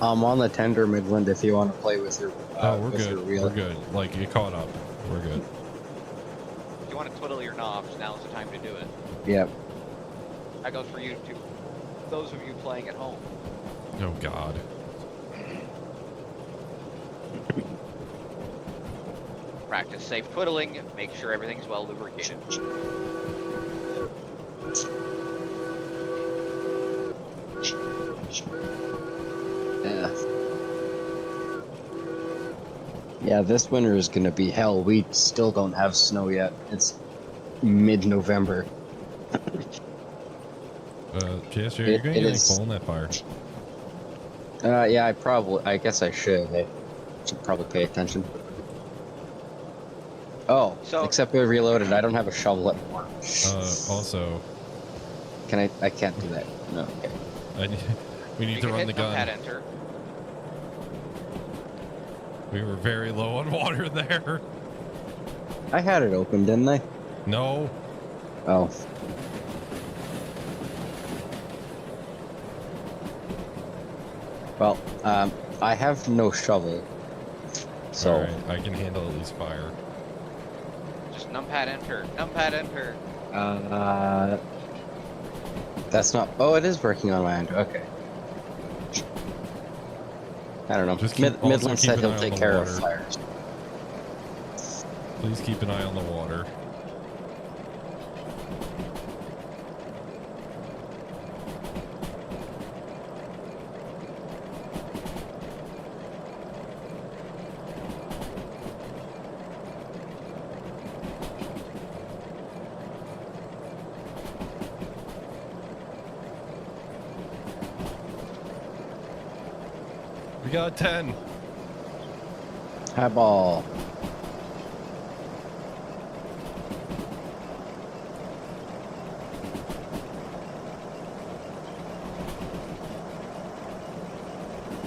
on the tender, Midland. If you want to play with your Oh, we're with your good. reel. We're good. Like, you caught up. We're good. If you want to twiddle your knobs, now's the time to do it. Yep. That goes for you too. Those of you playing at home. Oh, God. Practice safe twiddling. Make sure everything's well lubricated. Yeah. Yeah, this winter is gonna be hell. We still don't have snow yet. It's mid-November. JSJ, you're It going to get any is. coal in that fire. Yeah, I guess I should. I should probably pay attention. Oh, So- except we reloaded. I don't have a shovel anymore. Also, I can't do that. No, okay. we need You to can run hit the gun. numpad enter. We were very low on water there. I had it open, didn't I? No. Oh. Well, I have no shovel. So, Alright, I can handle at least fire. Just numpad enter. Numpad enter. that's not. Oh, it is working on my end. Okay. I don't know. Just also Midland keep said an eye he'll on take the care of water. fires. Please keep an eye on the water. We got 10. Highball.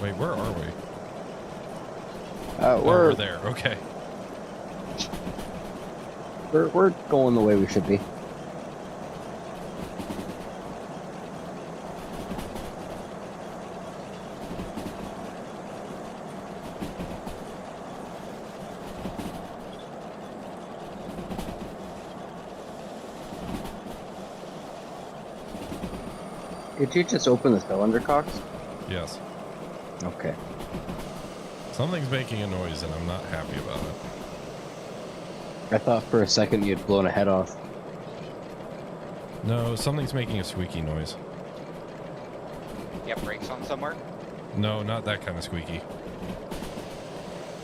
Wait, where are we? We're, Oh, we're there. Okay. we're going the way we should be. Did you just open the cylinder cocks? Yes. Okay. Something's making a noise and I'm not happy about it. I thought for a second you'd blown a head off. No, something's making a squeaky noise. You have brakes on somewhere? No, not that kind of squeaky.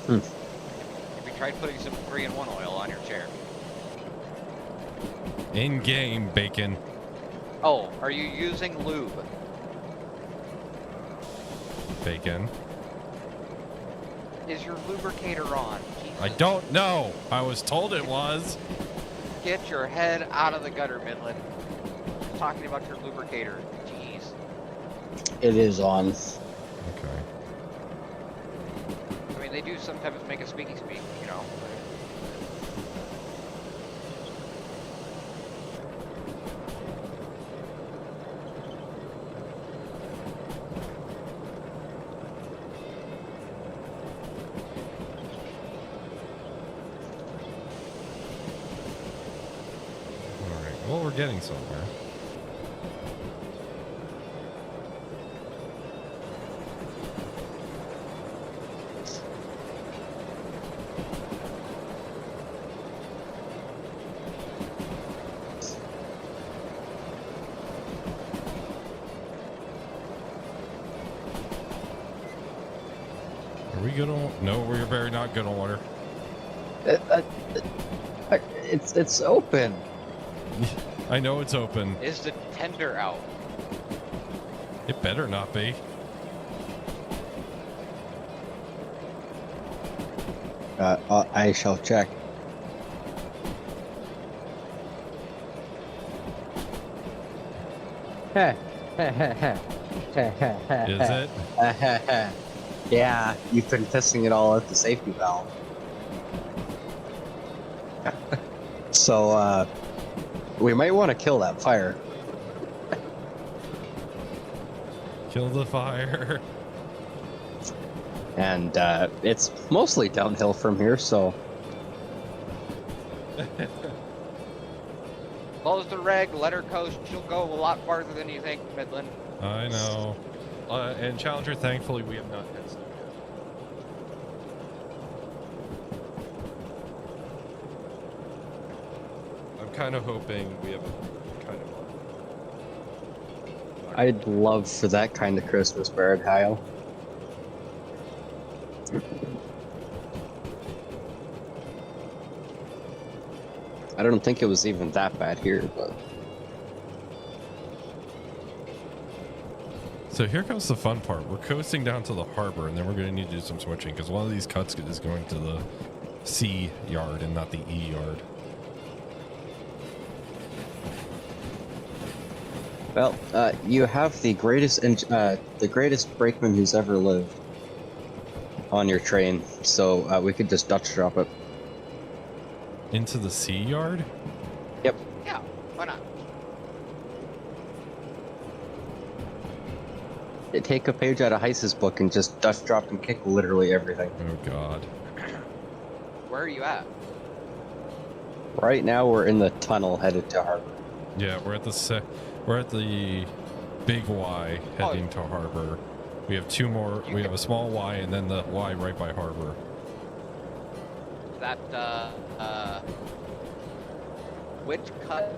Have you tried putting some 3-in-1 oil on your chair? In-game bacon. Oh, are you using lube? Bacon. Is your lubricator on? Jesus. I don't know. I was told it was. Get your head out of the gutter, Midland. Talking about your lubricator. Jeez. It is on. Okay. I mean, they do sometimes make a squeaky squeak, you know. Alright. Well, we're getting somewhere. Are we good on? No, we're very not good on water. It's open. I know it's open. Is the tender out? It better not be. I shall check. Is it? Yeah, you've been testing it all at the safety valve. So, we might want to kill that fire. Kill the fire. And, it's mostly downhill from here, so... Close the reg, let her coast. She'll go a lot farther than you think, Midland. I know. And Challenger, thankfully, we have not had snow yet. I'm kind of hoping we have a kind of I'd love for that kind of Christmas bird, Kyle. I don't think it was even that bad here, but So here comes the fun part. We're coasting down to the harbor, and then we're going to need to do some switching because one of these cuts is going to the C yard and not the E yard. well, you have the greatest brakeman who's ever lived on your train, so we could just Dutch drop it. Into the C yard? Yep. Yeah, why not? Take a page out of Heiss's book and just Dutch drop and kick literally everything. Oh, God. Where are you at? Right now, we're in the tunnel headed to harbor. Yeah, we're at the big Y heading to harbor. We have two more. We have a small Y and then the Y right by harbor. That, which cut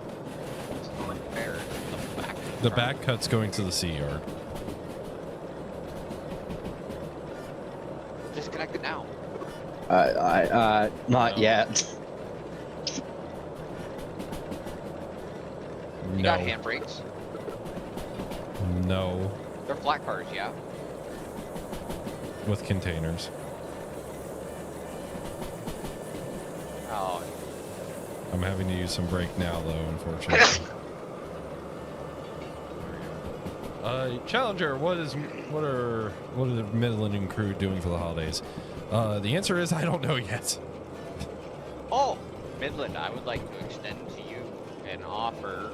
is going where? The back? The back cut's going to the C yard. Disconnect it now. Not yet. You got handbrakes? No. They're flat cars, yeah. With containers. Oh, I'm having to use some brake now, though, unfortunately. Challenger, what are the Midland and crew doing for the holidays? The answer is I don't know yet. oh, Midland, I would like to extend to you an offer.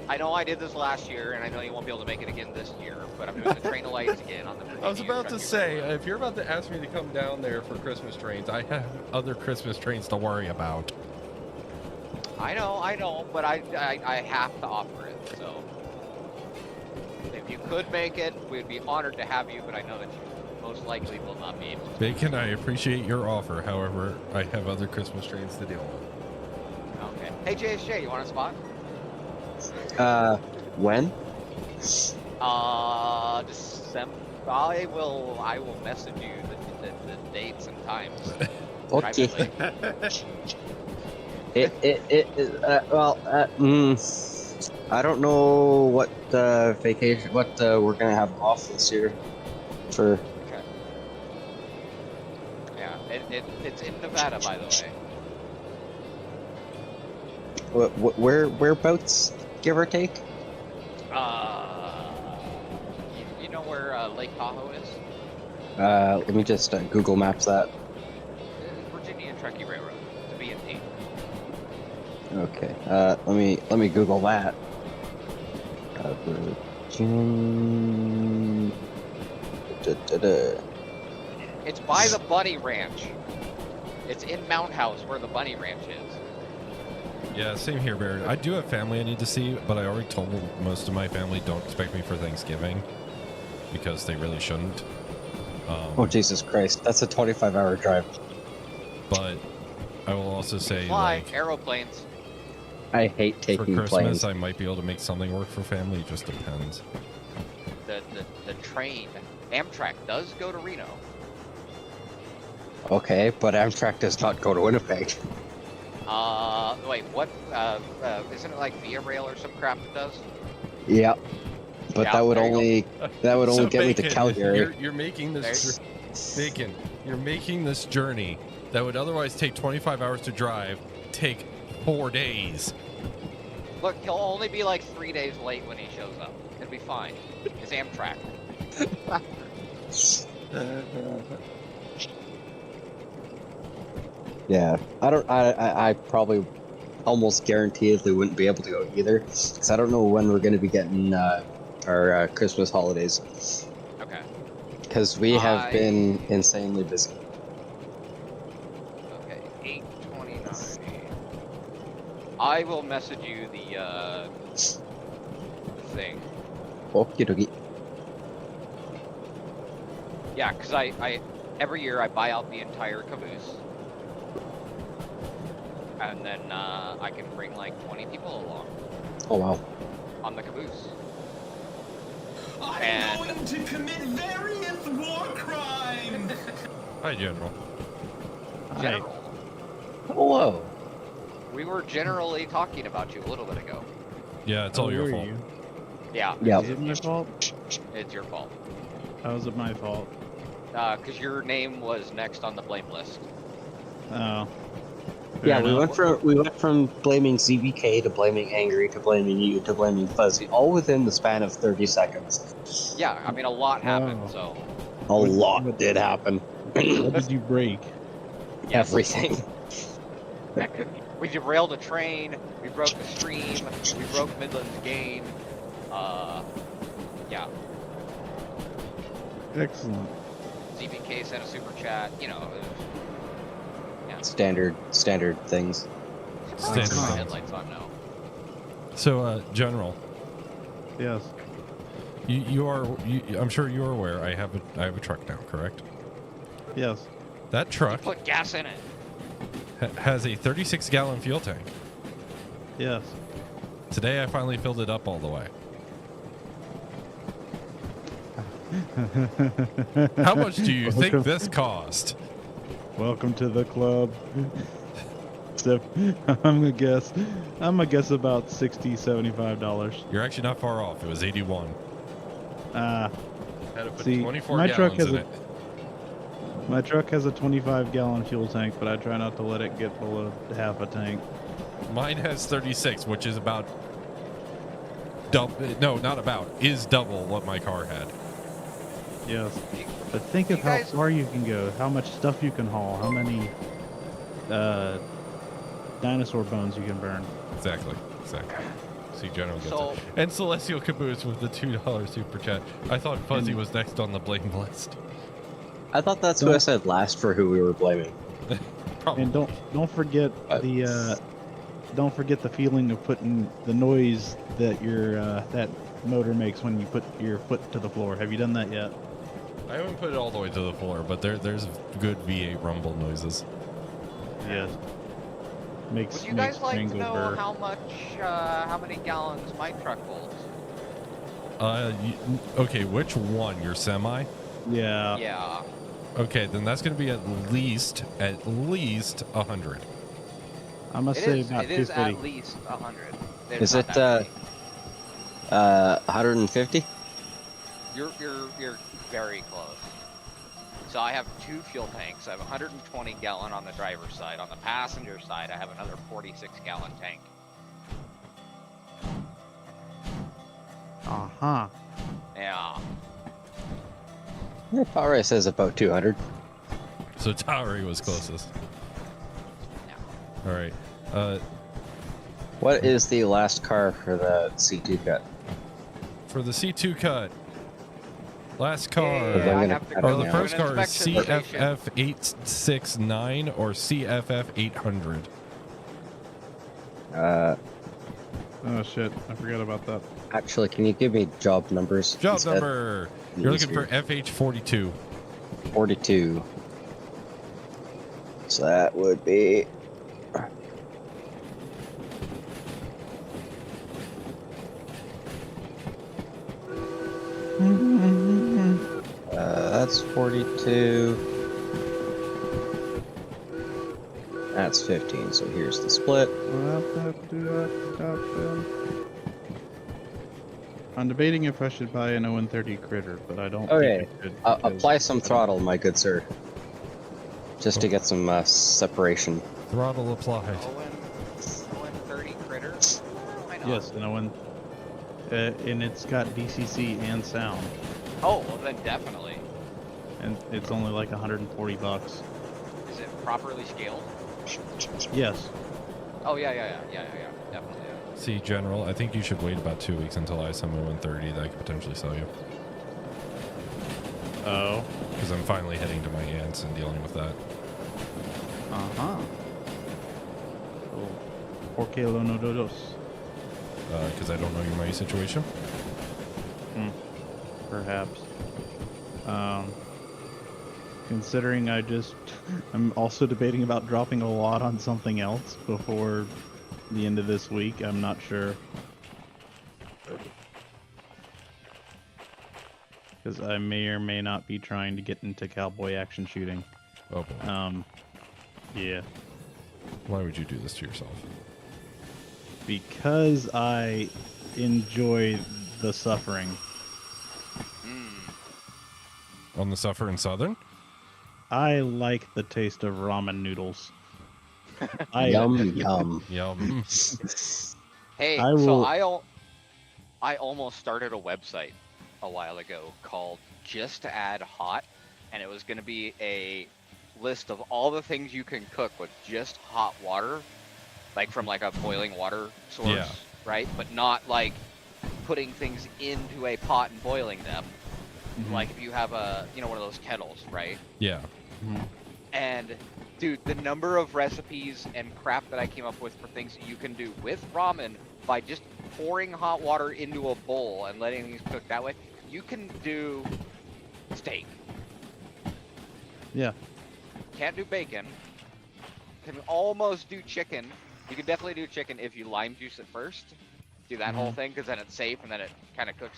I know I did this last year, and I know you won't be able to make it again this year, but I'm doing the Train of Lights again on the I was about to say, if you're about to ask me to come down there for Christmas trains, I have other Christmas trains to worry about. I know, but I have to offer it, so. If you could make it, we'd be honored to have you, but I know that you most likely will not be able to. Bacon, I appreciate your offer. However, I have other Christmas trains to deal with. Okay. Hey, JSJ, you want a spot? When? December. I will message you the dates and times. Okay. I don't know what vacation, we're gonna have off this year. For Okay. Yeah, it's in Nevada, by the way. whereabouts, give or take? You know where Lake Tahoe is? Let me just Google Maps that. Virginia and Truckee Railroad. To be in Okay. Let me Google that. Virgin. It's by the Bunny Ranch. It's in Mount House where the Bunny Ranch is. Yeah, same here, Baird. I do have family I need to see, but I already told most of my family don't expect me for Thanksgiving because they really shouldn't. Oh, Jesus Christ. That's a 25-hour drive. But I will also say, Fly, like, aeroplanes. I hate for taking Christmas, planes. I might be able to make something work for family. It just depends. The train, Amtrak does go to Reno. Okay, but Amtrak does not go to Winnipeg. Wait, what? Isn't it like Via Rail or some crap that does? Yeah, but Yeah, that would there you only So, get me to Bacon, Calgary. You're making this There's- Bacon. You're making this journey that would otherwise take 25 hours to drive take 4 days. Look, he'll only be like 3 days late when he shows up. It'll be fine. It's Amtrak. Yeah, I probably almost guaranteedly wouldn't be able to go either, because I don't know when we're going to be getting our Christmas holidays. Okay. Because we have been insanely busy. Okay. 8:29. I will message you the thing. Okie dokie. Yeah, because I every year I buy out the entire caboose. And then I can bring like 20 people along Oh wow. on the caboose. And I'm going to commit various war crimes. Hi, General. General, Hello. we were generally talking about you a little bit ago. Yeah, it's all your were fault. you? Yeah, Yeah. Is it my fault? it's your fault. How is it my fault? Because your name was next on the blame list. Oh. Yeah, Fair we enough. went from blaming CBK to blaming Angry to blaming you to blaming Fuzzy, all within the span of 30 seconds. Yeah, I mean, a lot happened, Oh. so. A lot what- did happen. What did you break? Yes. Everything. We derailed a train, we broke the stream, we broke Midland's game. Yeah. Excellent. ZBK sent a super chat, you know. Standard things. Standard My things. headlights on now. So, General, Yes. I'm sure you're aware I have a truck now, correct? Yes. That truck Put gas in it. has a 36-gallon fuel tank. Yes. Today I finally filled it up all the way. How much do you think Welcome. this cost? Welcome to the club. So, I'm gonna guess about $60-$75. You're actually not far off. It was 81. Ah, Had to put See, 24 my truck gallons has in a- it. my truck has a 25-gallon fuel tank, but I try not to let it get below half a tank. Mine has 36, which is about double. No, not about. Is double what my car had. Yes. But think of You how guys- far you can go, how much stuff you can haul, how many dinosaur bones you can burn. Exactly. See, General gets So- it. And Celestial Caboose with the $2 super chat. I thought Fuzzy was next on the blame list. I thought that's who I said last for who we were blaming. Probably. And don't forget don't forget the feeling of putting the noise that your that motor makes when you put your foot to the floor. Have you done that yet? I haven't put it all the way to the floor, but there's good V8 rumble noises. Yes. Makes Would you guys like to Mango know burr. how many gallons my truck holds? Okay, which one? Your semi? Yeah. Yeah. Okay, then that's going to be at least 100. I must It say is, about it is 250. at least 100. Is it 150? You're very close. So I have two fuel tanks. I have a 120 gallon on the driver's side. On the passenger side, I have another 46 gallon tank. Uh-huh. Yeah. Power says about 200. So Tauri was closest. Yeah. All right. What is the last car for the C2 cut? For the C2 cut, last car. I'm I gonna have to cut go Or it the to down. first an car is inspection station. CFF 869 or CFF 800. Oh shit, I forgot about that. Actually, can you give me job numbers? Job instead? number. You're looking for Easier. FH42. 42. So that would be. That's 42. That's 15. So here's the split. I'm debating if I should buy an 0130 critter, but I don't Okay, think I should. because- apply some throttle, my good sir. Just to get some separation. Throttle applied. Owen 30 critter? Why not? Yes, an 01. And it's got DCC and sound, Oh, well then definitely. and it's only like 140 bucks. Is it properly scaled? Yes. Oh yeah, definitely. Yeah. See, General, I think you should wait about 2 weeks until I summon 130 that I could potentially sell you. Oh. Because I'm finally heading to my aunt's and dealing with that. Uh-huh. Oh. Porque lo no dos. Because I don't know your money situation. Perhaps. Considering I'm also debating about dropping a lot on something else before the end of this week. I'm not sure. because I may or may not be trying to get into cowboy action shooting. Oh boy. Yeah, Why would you do this to yourself? because I enjoy the suffering. On the Suffer in Southern? I like the taste of ramen noodles. Yum yum. Yum. Hey, I so will- I almost started a website a while ago called Just Add Hot, and it was going to be a list of all the things you can cook with just hot water, like from like a boiling water source, Yeah. right? But not like putting things into a pot and boiling them. Like if you have a, you know, one of those kettles, right? Yeah. And dude, the number of recipes and crap that I came up with for things that you can do with ramen by just pouring hot water into a bowl and letting things cook that way. You can do steak. Yeah. Can't do bacon. Can almost do chicken. You can definitely do chicken if you lime juice it first. Do that whole thing, because then it's safe and then it kind of cooks.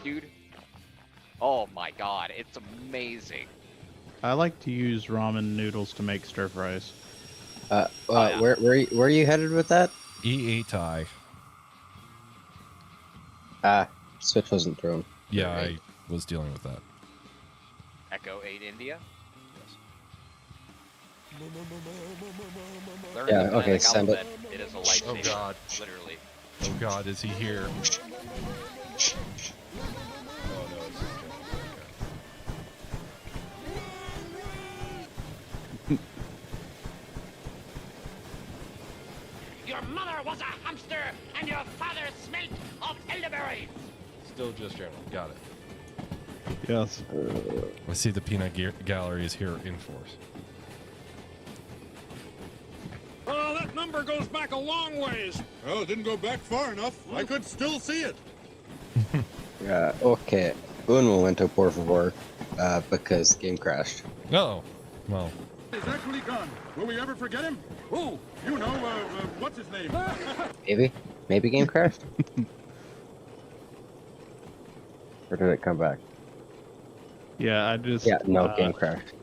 Dude. Oh my god, it's amazing. I like to use ramen noodles to make stir fries. yeah. Where are you headed with that? E8I. Switch wasn't thrown. Yeah, Right. I was dealing with that. Echo 8 India. Yeah, okay, send it. It is a lifesaver. Oh, God. Literally. Oh god, is he here? Your mother was a hamster, and your father smelt of elderberries. Still just general. Got it. Yes. I see the peanut gallery is here in force. Oh, that number goes back a long ways. Well, it didn't go back far enough. I could still see it. Okay. Un momento, por favor. Because game crashed. Oh, well. He's actually gone. Will we ever forget him? Who? You know, what's his name? Maybe game crashed? Or did it come back? Yeah, I just Game crashed.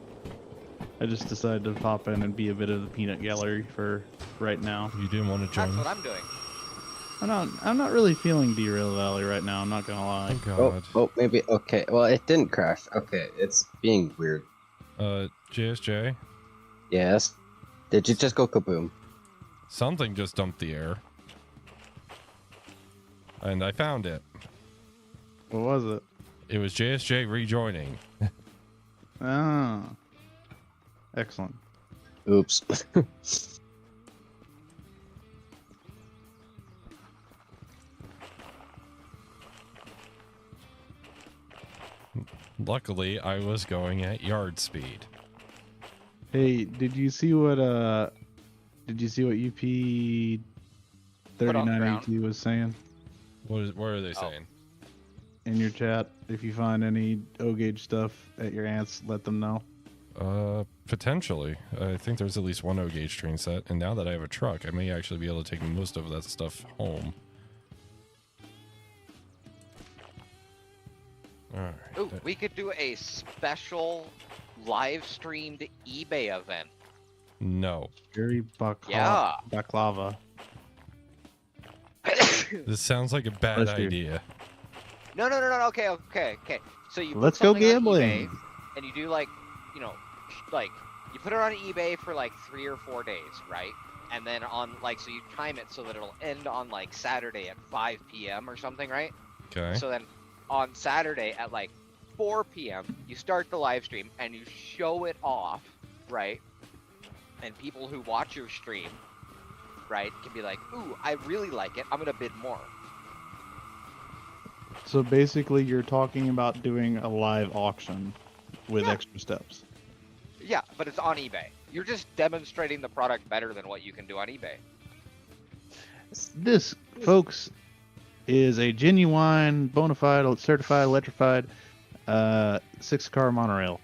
I just decided to pop in and be a bit of the peanut gallery for right now. You didn't want to join? That's what I'm doing. I'm not really feeling Derail Valley right now. I'm not gonna lie. Oh god. Maybe. Okay. Well, it didn't crash. Okay, it's being weird. JSJ, Yes. Did you just go kaboom? something just dumped the air. And I found it. What was it? It was JSJ rejoining. Ah, excellent. Oops. Luckily, I was going at yard speed. Hey, did you see what UP Put on the ground. 3982 was saying What are they saying? in your chat? If you find any O-gauge stuff at your aunt's, let them know. Potentially. I think there's at least one O-gauge train set, and now that I have a truck, I may actually be able to take most of that stuff home. Alright. Ooh, we could do a special live streamed eBay event. No. Jerry Yeah. Baklava. This sounds like a bad Let's do. idea. No. Okay. So you put Let's go something on gambling. eBay, and you do like, you know, like you put it on eBay for like 3 or 4 days, right? And then on like, so you time it so that it'll end on like Saturday at 5 p.m. or something, right? Okay. So then on Saturday at like 4 p.m. you start the live stream and you show it off, right? And people who watch your stream, right, can be like, ooh, I really like it. I'm gonna bid more. So basically, you're talking about doing a live auction with Yeah. extra steps. Yeah, but it's on eBay. You're just demonstrating the product better than what you can do on eBay. This, folks, is a genuine, bona fide, certified, electrified 6-car monorail.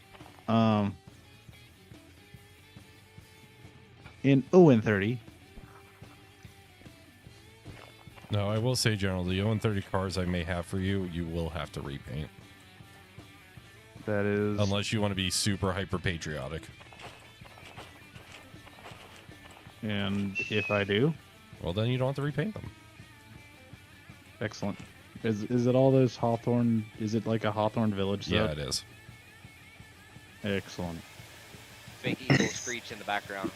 In ON30. No, I will say, General, the 0 30 cars I may have for you, you will have to repaint. That is. Unless you want to be super hyper patriotic. And if I do, Well, then you don't have to repaint them. excellent. Is it all those Hawthorne? Is it like a Hawthorne Village? Yeah, Set? it is. Excellent. Fake eagle screech in the background.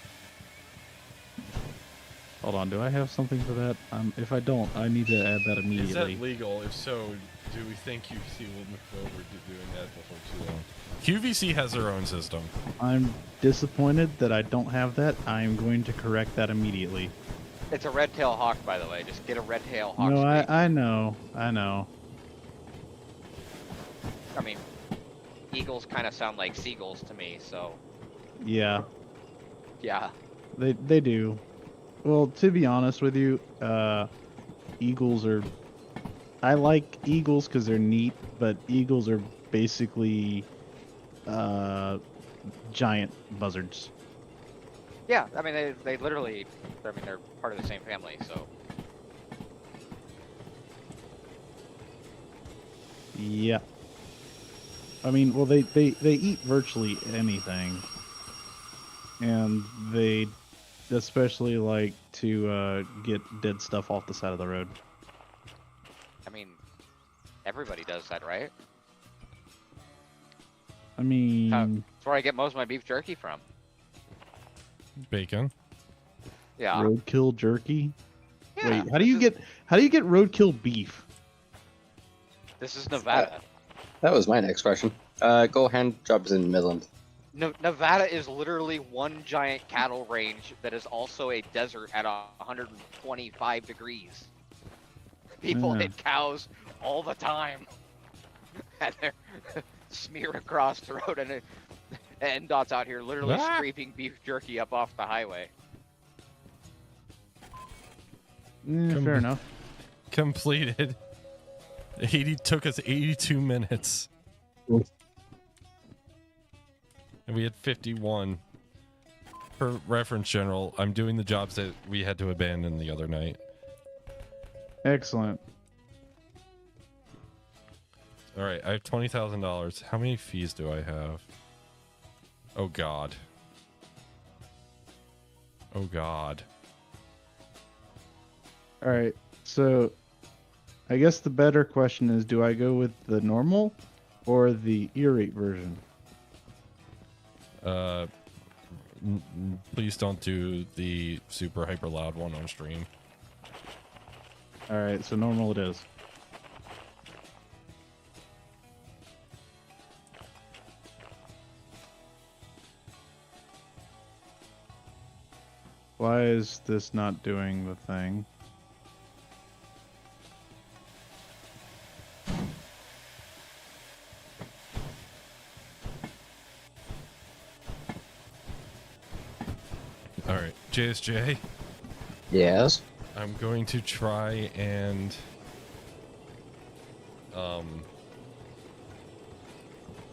Hold on, do I have something for that? If I don't, I need to add that immediately. legal? If so, do we think QVC will move over to doing that before too long? QVC has their own system. I'm disappointed that I don't have that. I am going to correct that immediately. It's a red-tailed hawk, by the way. Just get a red-tailed hawk. No, screech. I know. I mean, eagles kind of sound like seagulls to me, so Yeah, yeah. they do. Well, to be honest with you, eagles are. I like eagles because they're neat, but eagles are basically giant buzzards. Yeah, I mean, they literally, I mean, they're part of the same family, so. Yeah. I mean, well, they eat virtually anything, and they especially like to get dead stuff off the side of the road. I mean, everybody does that, right? I mean, That's where I get most of my beef jerky from. Bacon. Yeah. roadkill jerky. Yeah, Wait, how do you get roadkill beef? This is Nevada. That was my next question. Go hand jobs in Midland. Nevada is literally one giant cattle range that is also a desert at 125 degrees. People Yeah. hit cows all the time, and they're smeared across the road, and NDOT's out here literally Ah! scraping beef jerky up off the highway. Fair enough. Completed. Took us 82 minutes. Oof. And we had 51. For reference, General, I'm doing the jobs that we had to abandon the other night. Excellent. All right, I have $20,000. How many fees do I have? Oh, God. Oh, God. All right. So, I guess the better question is, do I go with the normal or the irate version? Please don't do the super hyper loud one on stream. All right, so normal it is. Why is this not doing the thing? All right, JSJ, Yes. I'm going to try and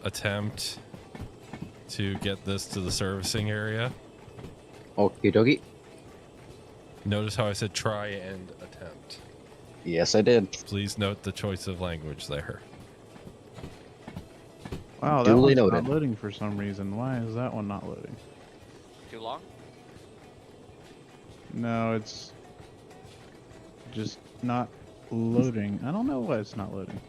attempt to get this to the servicing area. Okie dokie. Notice how I said try and attempt. Yes, I did. Please note the choice of language there. Wow, that Duly one's not noted. loading for some reason. Why is that one not loading? Too long? No, it's just not loading. I don't know why it's not loading.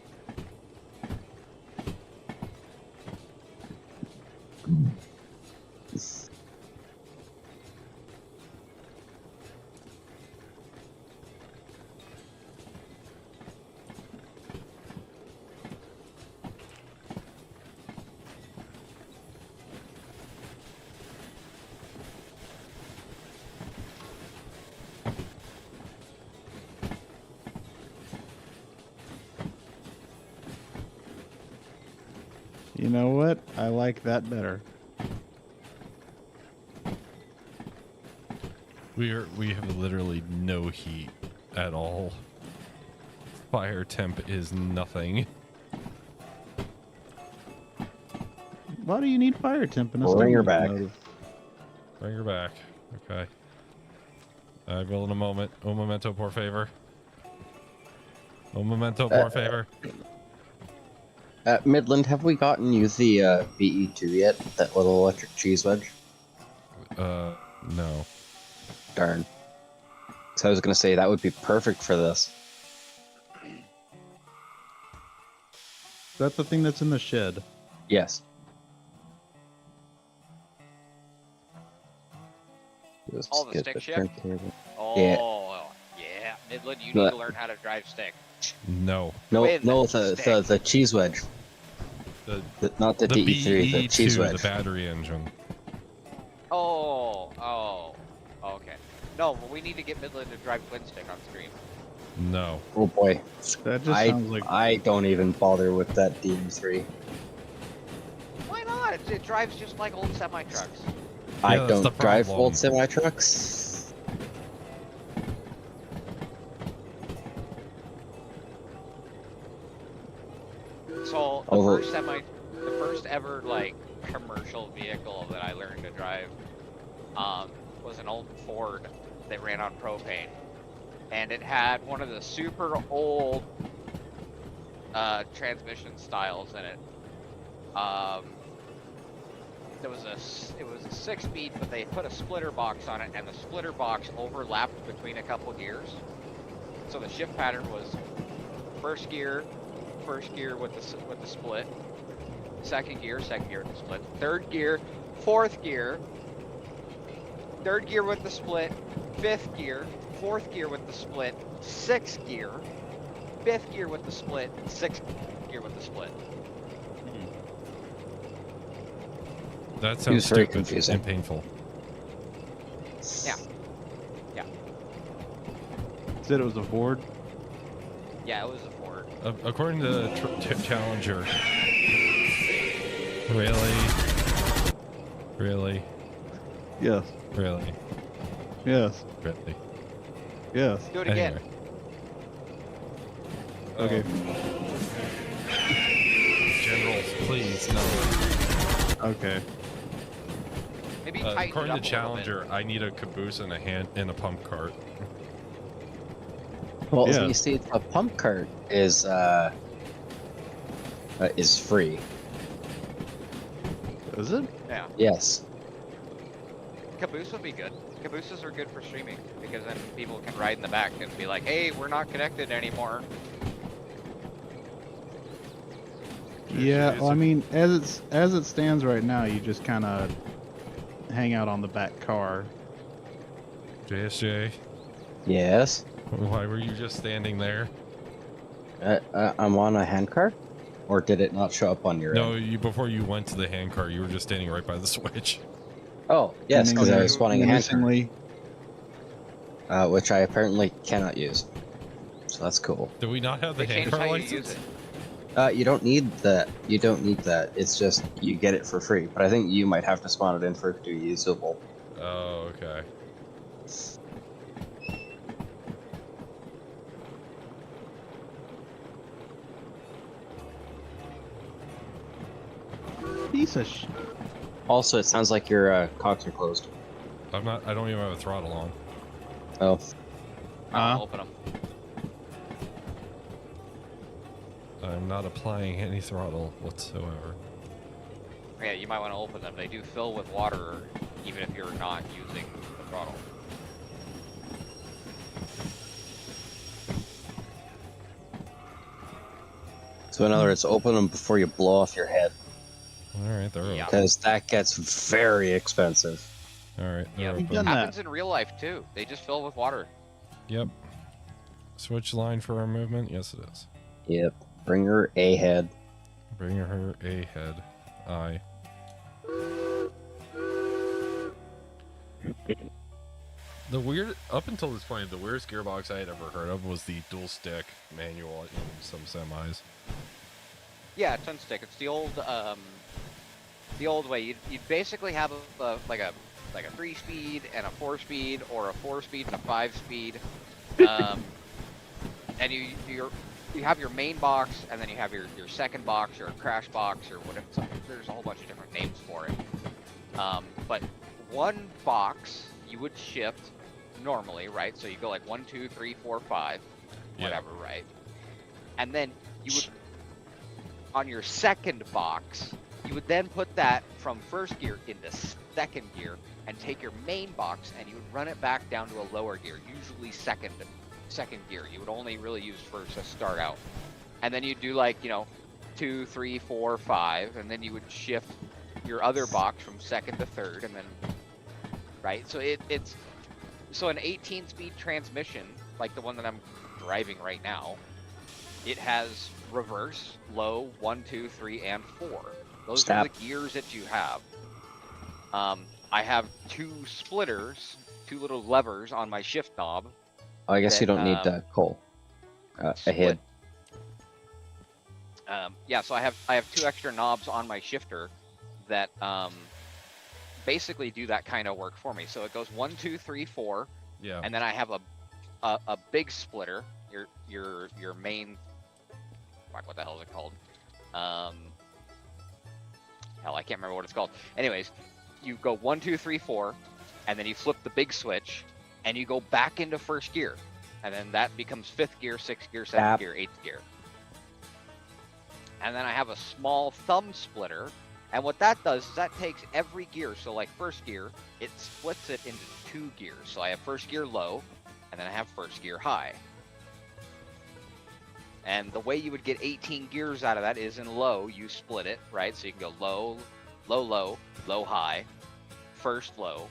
You know what? I like that better. We have literally no heat at all. Fire temp is nothing. Why do you need fire temp in a Bring her storm back. mode? Bring her back. Okay. I will in a moment. Un momento, por favor. Un momento, por favor. At Midland, have we gotten you the VE2 yet? That little electric cheese wedge? No. Darn. So I was gonna say that would be perfect for this. Is that the thing that's in the shed? Yes. Just Oh, the get stick shift? turntable. Oh, yeah. Midland, you No. need to learn how to drive stick. No. No, With no, the the cheese wedge. The Not the DE3, the cheese BE2, wedge. the battery engine. Oh, okay. No, but we need to get Midland to drive twin stick on stream. No. Oh boy. That just sounds like I don't even bother with that DE3. Why not? It drives just like old semi trucks. I Yeah, that's the don't drive problem. old semi trucks. So the Although- the first ever like commercial vehicle that I learned to drive, was an old Ford that ran on propane, and it had one of the super old transmission styles in it. It was a 6-speed, but they put a splitter box on it, and the splitter box overlapped between a couple gears. So the shift pattern was first gear with the split, second gear with the split, third gear, fourth gear, third gear with the split, fifth gear, fourth gear with the split, sixth gear, fifth gear with the split, sixth gear with the split. That sounds very stupid confusing. and painful. Yeah. said it was a Ford. Yeah, it was a Ford. According to Challenger. Really? Really? Yes. Really? Yes. Really? Yes. Do it again. Anyway. Okay. Generals, please, no. Okay. Maybe tighten it According up to a little bit. Challenger, I need a caboose and a pump cart. Well, Yeah. you see, a pump cart is free. Is it? Yeah. Yes. Caboose would be good. Cabooses are good for streaming because then people can ride in the back and be like, "Hey, we're not connected anymore." Yeah. Is Well, I it- mean, as it stands right now, you just kind of hang out on the back car. JSJ, Yes. why were you just standing there? I'm on a handcart? Or did it not show up on your No, end? before you went to the handcart, you were just standing right by the switch. Oh, yes, And because then I you- was spawning a handcart, menacingly- which I apparently cannot use. So that's cool. Do we not have the They changed handcart how you license? use it. You don't need that. You don't need that. It's just you get it for free. But I think you might have to spawn it in for it to be usable. Oh, okay. Piece of sh. Also, it sounds like your cocks are closed. I don't even have a throttle on. Oh, I'll open them. I'm not applying any throttle whatsoever. Yeah, you might want to open them. They do fill with water even if you're not using the throttle. so in other words, open them before you blow off your head, All right, they're Yeah. because that gets very expensive. open. All right, they're Yeah. open. You've done that. Happens in real life too. They just fill with water. Yep. Switch line for our movement? Yes, it is. Yep. Bring her a head. Bring her a head. Aye. Up until this point, the weirdest gearbox I had ever heard of was the dual stick manual in some semis. Yeah, twin stick. It's the old way. You'd basically have like a 3-speed and a 4-speed, or a 4-speed and a 5-speed. And you have your main box, and then you have your second box, or crash box, or whatever. So there's a whole bunch of different names for it. But one box you would shift normally, right? So you go like 1, 2, 3, 4, 5, Yeah. whatever, right? And then you would on your second box, you would then put that from first gear into second gear and take your main box and you would run it back down to a lower gear, usually second gear. You would only really use first to start out. And then you'd do like, 2, 3, 4, 5, and then you would shift your other box from second to third, and then, right? So it's an 18-speed transmission, like the one that I'm driving right now. It has reverse, low, 1, 2, 3, and 4. Those are the gears that you have. I have 2 splitters, 2 little levers on my shift knob. Oh, I guess you don't need coal. Ahead. Yeah, so I have 2 extra knobs on my shifter that basically do that kind of work for me. So it goes 1, 2, 3, 4. Yeah. And then I have a big splitter. Your main. Fuck, what the hell is it called? Hell, I can't remember what it's called. Anyways, you go 1, 2, 3, 4, and then you flip the big switch, and you go back into first gear, and then that becomes 5th gear, 6th gear, 7th gear, 8th gear. And then I have a small thumb splitter, and what that does is that takes every gear. So like first gear, it splits it into 2 gears. So I have first gear low, and then I have first gear high. And the way you would get 18 gears out of that is in low, you split it, right? So you can go low, low, low, low, high, first low,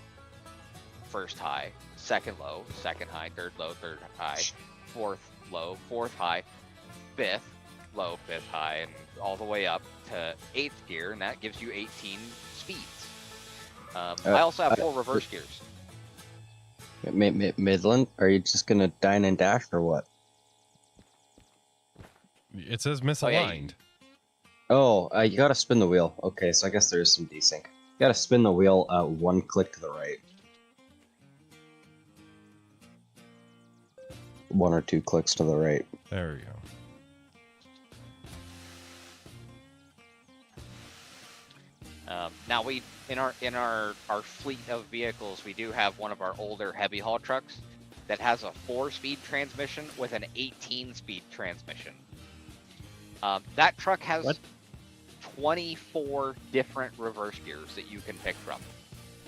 first high, second low, second high, third low, third high, fourth low, fourth high, fifth low, fifth high, and all the way up to 8th gear, and that gives you 18 speeds. I also have 4 reverse gears. Midland, are you just gonna dine and dash or what? It says misaligned. You gotta spin the wheel. Okay, so I guess there is some desync. You gotta spin the wheel 1 click to the right. 1 or 2 clicks to the right. There we go. Now we in our fleet of vehicles, we do have one of our older heavy haul trucks that has a 4-speed transmission with an 18-speed transmission. That truck has 24 different reverse gears that you can pick from.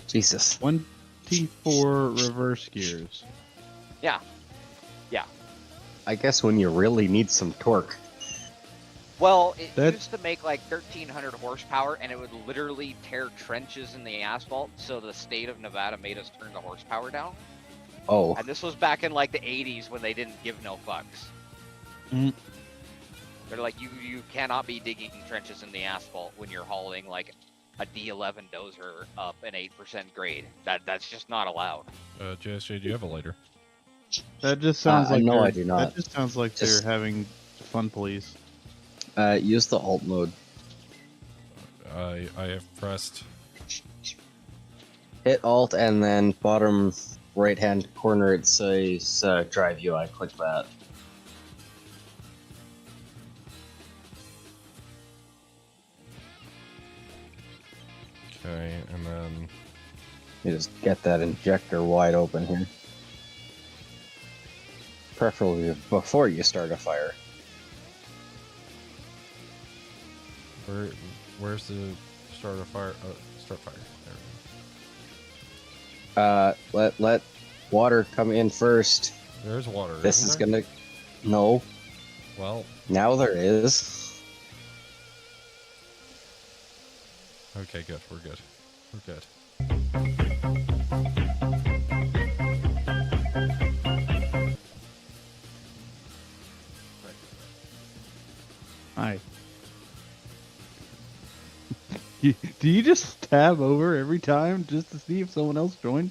Jesus. 24 reverse gears. Yeah. I guess when you really need some torque. Well, it used to make like 1,300 horsepower, and it would literally tear trenches in the asphalt, so the state of Nevada made us turn the horsepower down. Oh. And this was back in like the 80s when they didn't give no fucks. Mm. They're like, you cannot be digging trenches in the asphalt when you're hauling like a D11 dozer up an 8% grade. That's just not allowed. JSJ, do you have a lighter? That just sounds like no, I do not. That just sounds like they're having fun, please. Use the alt mode. I have pressed. Hit alt and then bottom right hand corner it says drive UI. Click that. Okay, and then You just get that injector wide open here. Preferably before you start a fire. where's the start a fire? Start fire. There we go. Let water come in first. There's water. This is isn't there? gonna. No. Well. Now there is. Okay, good. We're good. We're good. Hi. Do you just tab over every time just to see if someone else joined?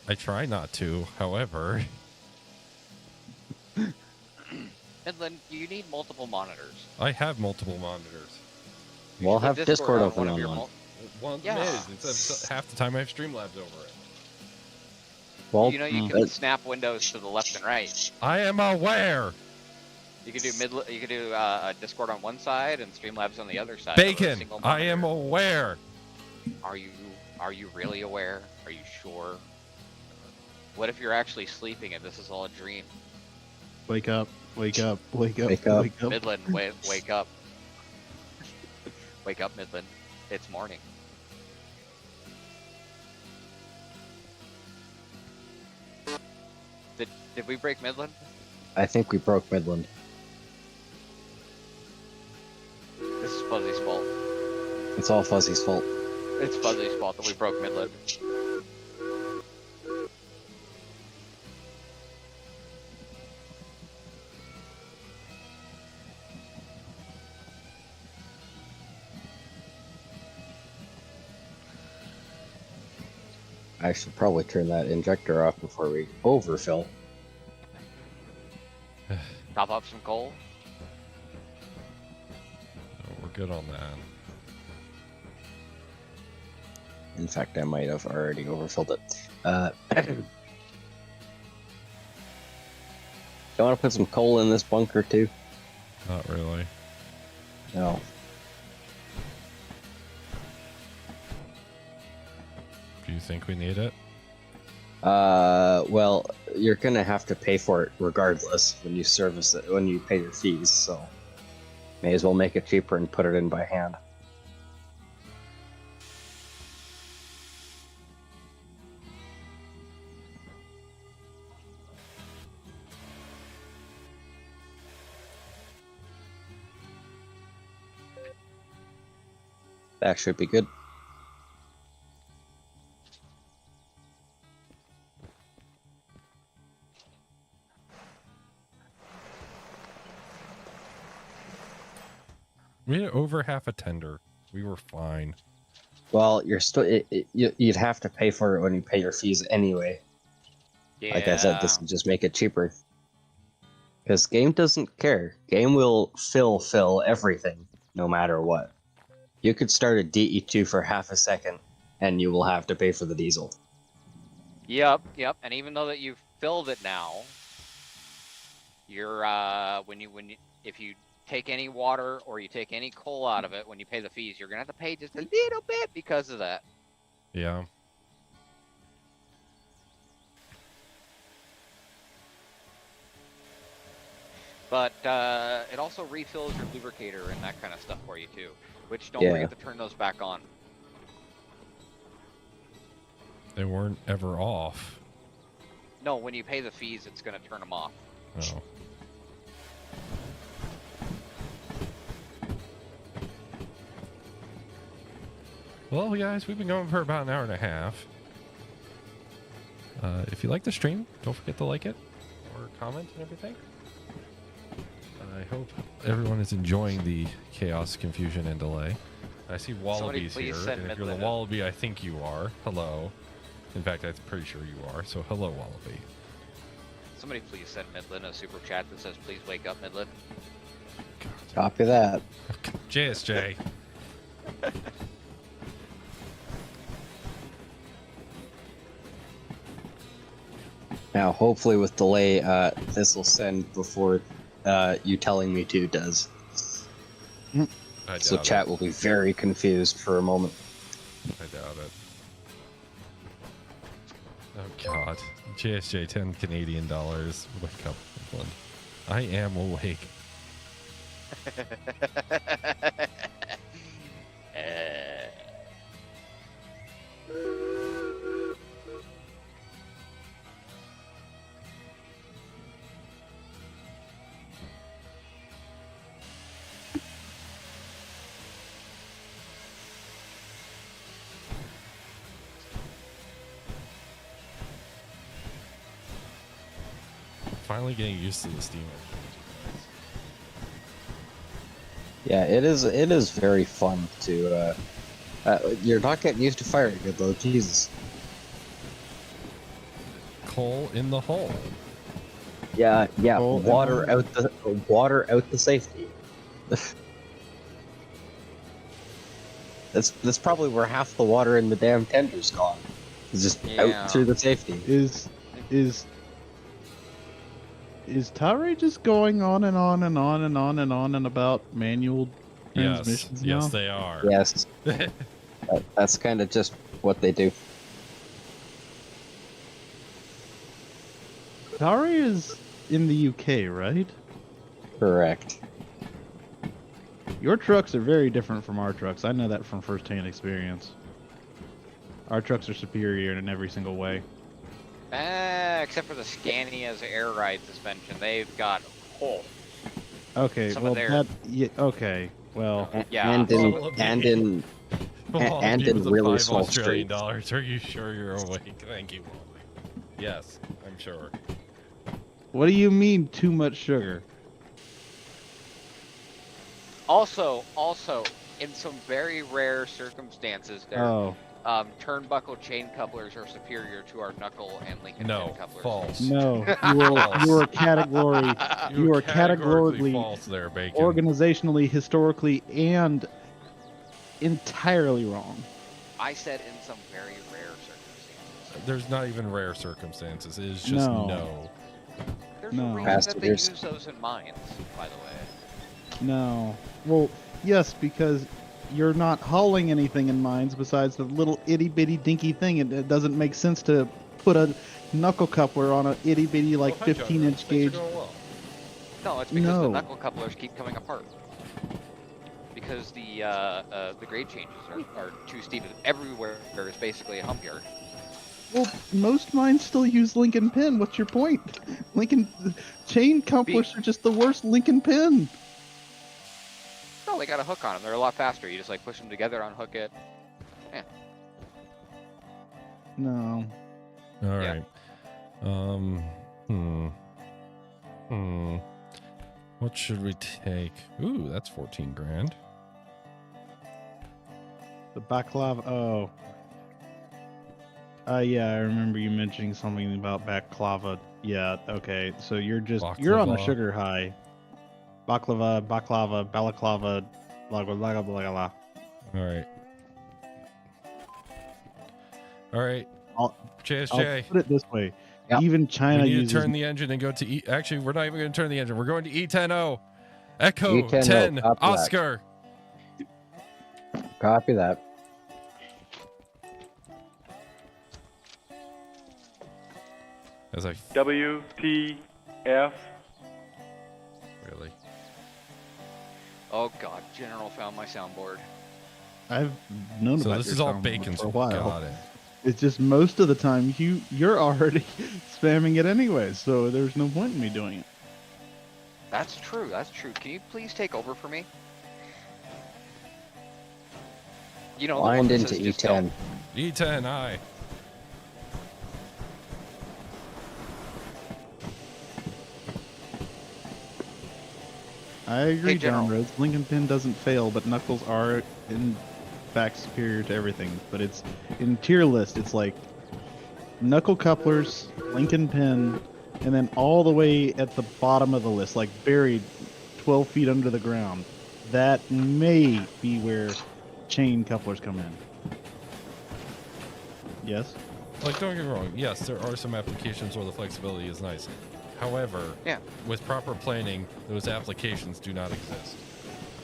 I try not to, however. Midland, you need multiple monitors. I have multiple monitors. We'll have Discord on open one of on your one. Well, Yeah. it is. It's half the time I have Streamlabs over it. Well, You know, you can snap windows to the left and right. I am aware. You could do You could do Discord on one side and Streamlabs on the other side. over a Bacon, single I am monitor. aware. Are you really aware? Are you sure? What if you're actually sleeping and this is all a dream? Wake up. Wake up! Wake up! Wake up. Wake up! Midland, wake up. Wake up, Midland. It's morning. Did we break Midland? I think we broke Midland. This is Fuzzy's fault. It's all Fuzzy's fault. It's Fuzzy's fault that we broke Midland. I should probably turn that injector off before we overfill. Top up some coal. Oh, we're good on that. In fact, I might have already overfilled it. You want to put some coal in this bunker too? Not really. No. Do you think we need it? Well, you're gonna have to pay for it regardless when you service it, when you pay your fees, so may as well make it cheaper and put it in by hand. That should be good. We had over half a tender. We were fine. Well, you're still you'd have to pay for it when you pay your fees anyway. Yeah. Like I said, this will just make it cheaper. Because game doesn't care. Game will fill everything, no matter what. You could start a DE2 for half a second, and you will have to pay for the diesel. Yep. And even though that you've filled it now, you're if you take any water or you take any coal out of it when you pay the fees, you're gonna have to pay just a little bit because of that. Yeah. But it also refills your lubricator and that kind of stuff for you too. Which don't Yeah. forget to turn those back on. They weren't ever off. No, when you pay the fees, it's gonna turn them off. Oh. Well, guys, we've been going for about an hour and a half. If you like the stream, don't forget to like it or comment and everything. I hope everyone is enjoying the chaos, confusion, and delay. I see Wallabies please here, send and if you're the Midland up. Wallaby I think you are, hello. In fact, I'm pretty sure you are, so hello, Wallaby. Somebody please send Midland a super chat that says, "Please wake up, Midland." Copy that. JSJ. Now, hopefully with delay, this will send before you telling me to does. I So doubt chat it. will be very confused for a moment. I doubt it. Oh God. JSJ, 10 Canadian dollars. Wake up, Midland. I am awake. Finally getting used to the steam engine. Yeah, it is very fun to. You're not getting used to firing it though, Jesus. Coal in the hole. Yeah, Oh, water out the safety. That's probably where half the water in the damn tender's gone. It's just Yeah. out through the safety. Is Tare just going on and on and on and on and on and about manual Yes, transmissions yes, now? they are. Yes, that's kind of just what they do. Tare is in the UK, right? Correct. Your trucks are very different from our trucks. I know that from first-hand experience. Our trucks are superior in every single way. Except for the Scania's air ride suspension, they've got Okay, Some well of their- that yeah, okay. Well, Yeah. And in Well, and in Wally, and give in us the really 5 small Australian streets. dollars. Are you sure you're awake? Thank you, Wally. Yes, I'm sure. what do you mean too much sugar? Also, in some very rare circumstances, their Oh, turnbuckle chain couplers are superior to our knuckle and Lincoln No, pin couplers. false. no. You are You are categorically false there, Bacon. organizationally, historically, and entirely wrong. I said in some very rare circumstances. There's not even rare circumstances. It is just No. no. There's No. a reason Pastor, that they there's- use those in mines, by the way. No. Well, yes, because you're not hauling anything in mines besides the little itty bitty dinky thing. It doesn't make sense to put a knuckle coupler on a itty bitty like Well, hi, John. 15-inch Things are gauge. going well. No, it's because No. the knuckle couplers keep coming apart. Because the grade changes are too steep. Everywhere there is basically a hump yard. Well, most mines still use Lincoln pin. What's your point? Lincoln chain couplers are just the worst Lincoln pin. No, they got a hook on them. They're a lot faster. You just like push them together, unhook it. No. All Yeah. right. What should we take? Ooh, that's 14 grand. The baklava. Oh. Yeah, I remember you mentioning something about baklava. Yeah, okay. So you're on a Baklava. sugar high. Baklava, balaclava, blah, blah, blah, blah, blah. All right. All right. I'll JSJ. put it this way. Yep. Even We China need to uses turn the engine and go to E. Actually, we're not even going to turn the engine. We're going to E10O. Echo E10O, 10 copy that. Oscar. Copy that. As I WTF. really. Oh god, General found my soundboard. I've known So about this your is all soundboard Bacon's. for a while. Got it. It's just most of the time you're already spamming it anyway, so there's no point in me doing it. That's true, that's true. Can you please take over for me? You know, the one Wind that into says just E10. E10 I. I agree, Hey, General. John Rhodes. Lincoln pin doesn't fail, but knuckles are in fact superior to everything. But it's in tier list. It's like knuckle couplers, Lincoln pin, and then all the way at the bottom of the list, like buried 12 feet under the ground. That may be where chain couplers come in. Yes. Like, don't get me wrong. Yes, there are some applications where the flexibility is nice. However, Yeah. with proper planning, those applications do not exist.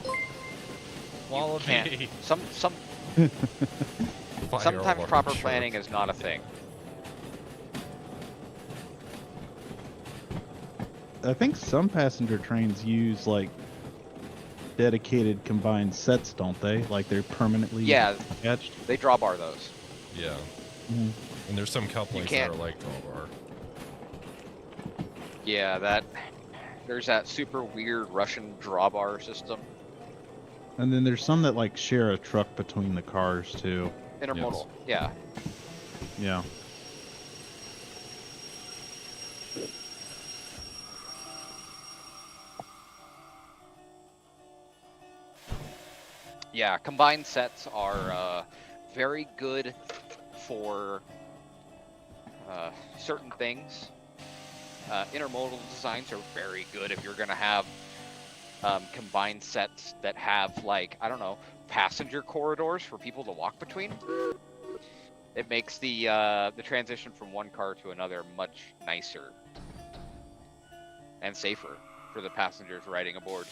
You can't. Wallaby. Fire Sometimes alarm, proper sure. planning is not a thing. I think some passenger trains use like dedicated combined sets, don't they? Like they're permanently Yeah, attached. they drawbar those. Yeah. Mhm. And there's some couplings that can't- are like drawbar. Yeah, there's that super weird Russian drawbar system. And then there's some that like share a truck between the cars too. Intermodal. Yeah. Yeah. Yeah, combined sets are very good for certain things. Intermodal designs are very good if you're going to have combined sets that have, like, I don't know, passenger corridors for people to walk between. It makes the transition from one car to another much nicer and safer for the passengers riding aboard.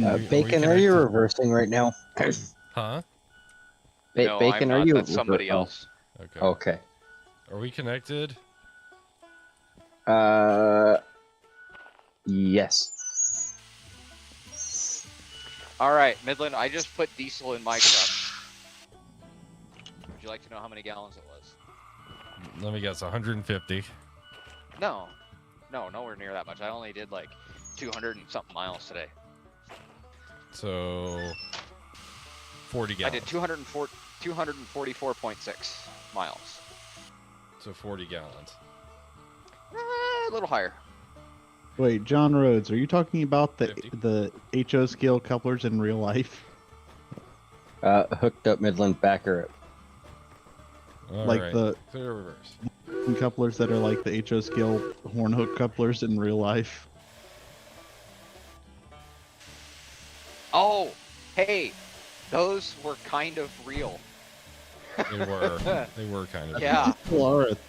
Are we Bacon, are you connected? reversing right now? Huh? No, Bacon, I'm are not. you? That's somebody oh, else. Okay. Okay. Are we connected? Yes. All right, Midland. I just put diesel in my truck. Would you like to know how many gallons it was? Let me guess, 150. No, nowhere near that much. I only did like 200 and something miles today. So 40 gallons. I did 244.6 miles. So 40 gallons. A little higher. Wait, John Rhodes, are you talking about 50. the HO scale couplers in real life? Hooked up Midland backer. All Like right. the Clear reverse. couplers that are like the HO scale horn hook couplers in real life. Oh, hey, those were kind of real. They were. They were kind of. Yeah.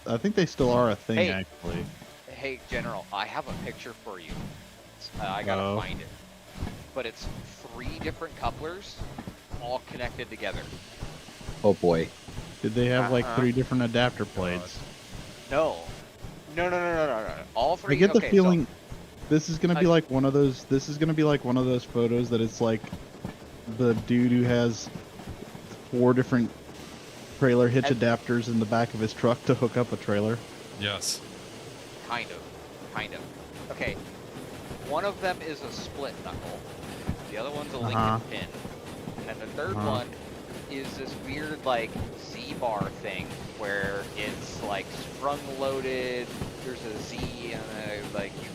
I think they still are a thing, Hey. actually. Hey, General, I have a picture for you. I gotta Oh. find it. But it's 3 different couplers, all connected together. Oh boy. Did they have like Uh-huh. 3 different adapter plates? No. No. All 3. I get the okay, feeling this is gonna be I- like one of those. This is gonna be like one of those photos that it's like the dude who has 4 different trailer hitch And- adapters in the back of his truck to hook up a trailer. Yes. Kind of. Okay. One of them is a split knuckle. The other one's a Lincoln Uh-huh. pin. And then the third Uh-huh. one is this weird, like, Z-bar thing where it's, like, sprung loaded, there's a Z, and then, like, you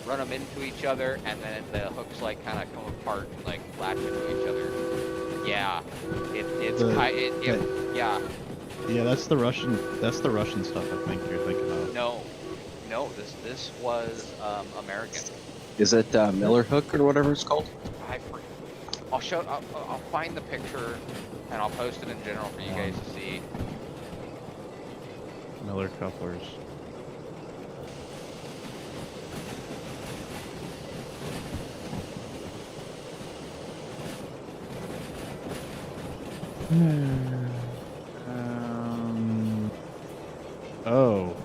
run them into each other, and then the hooks, like, kind of come apart and, like, latch into each other. Yeah. Yeah. Yeah, that's the Russian. That's the Russian stuff. I think you're thinking of. No, this was American. Is it Miller Hook or whatever it's called? I'll find the picture and I'll post it in general for you guys to see. Miller couplers. Oh,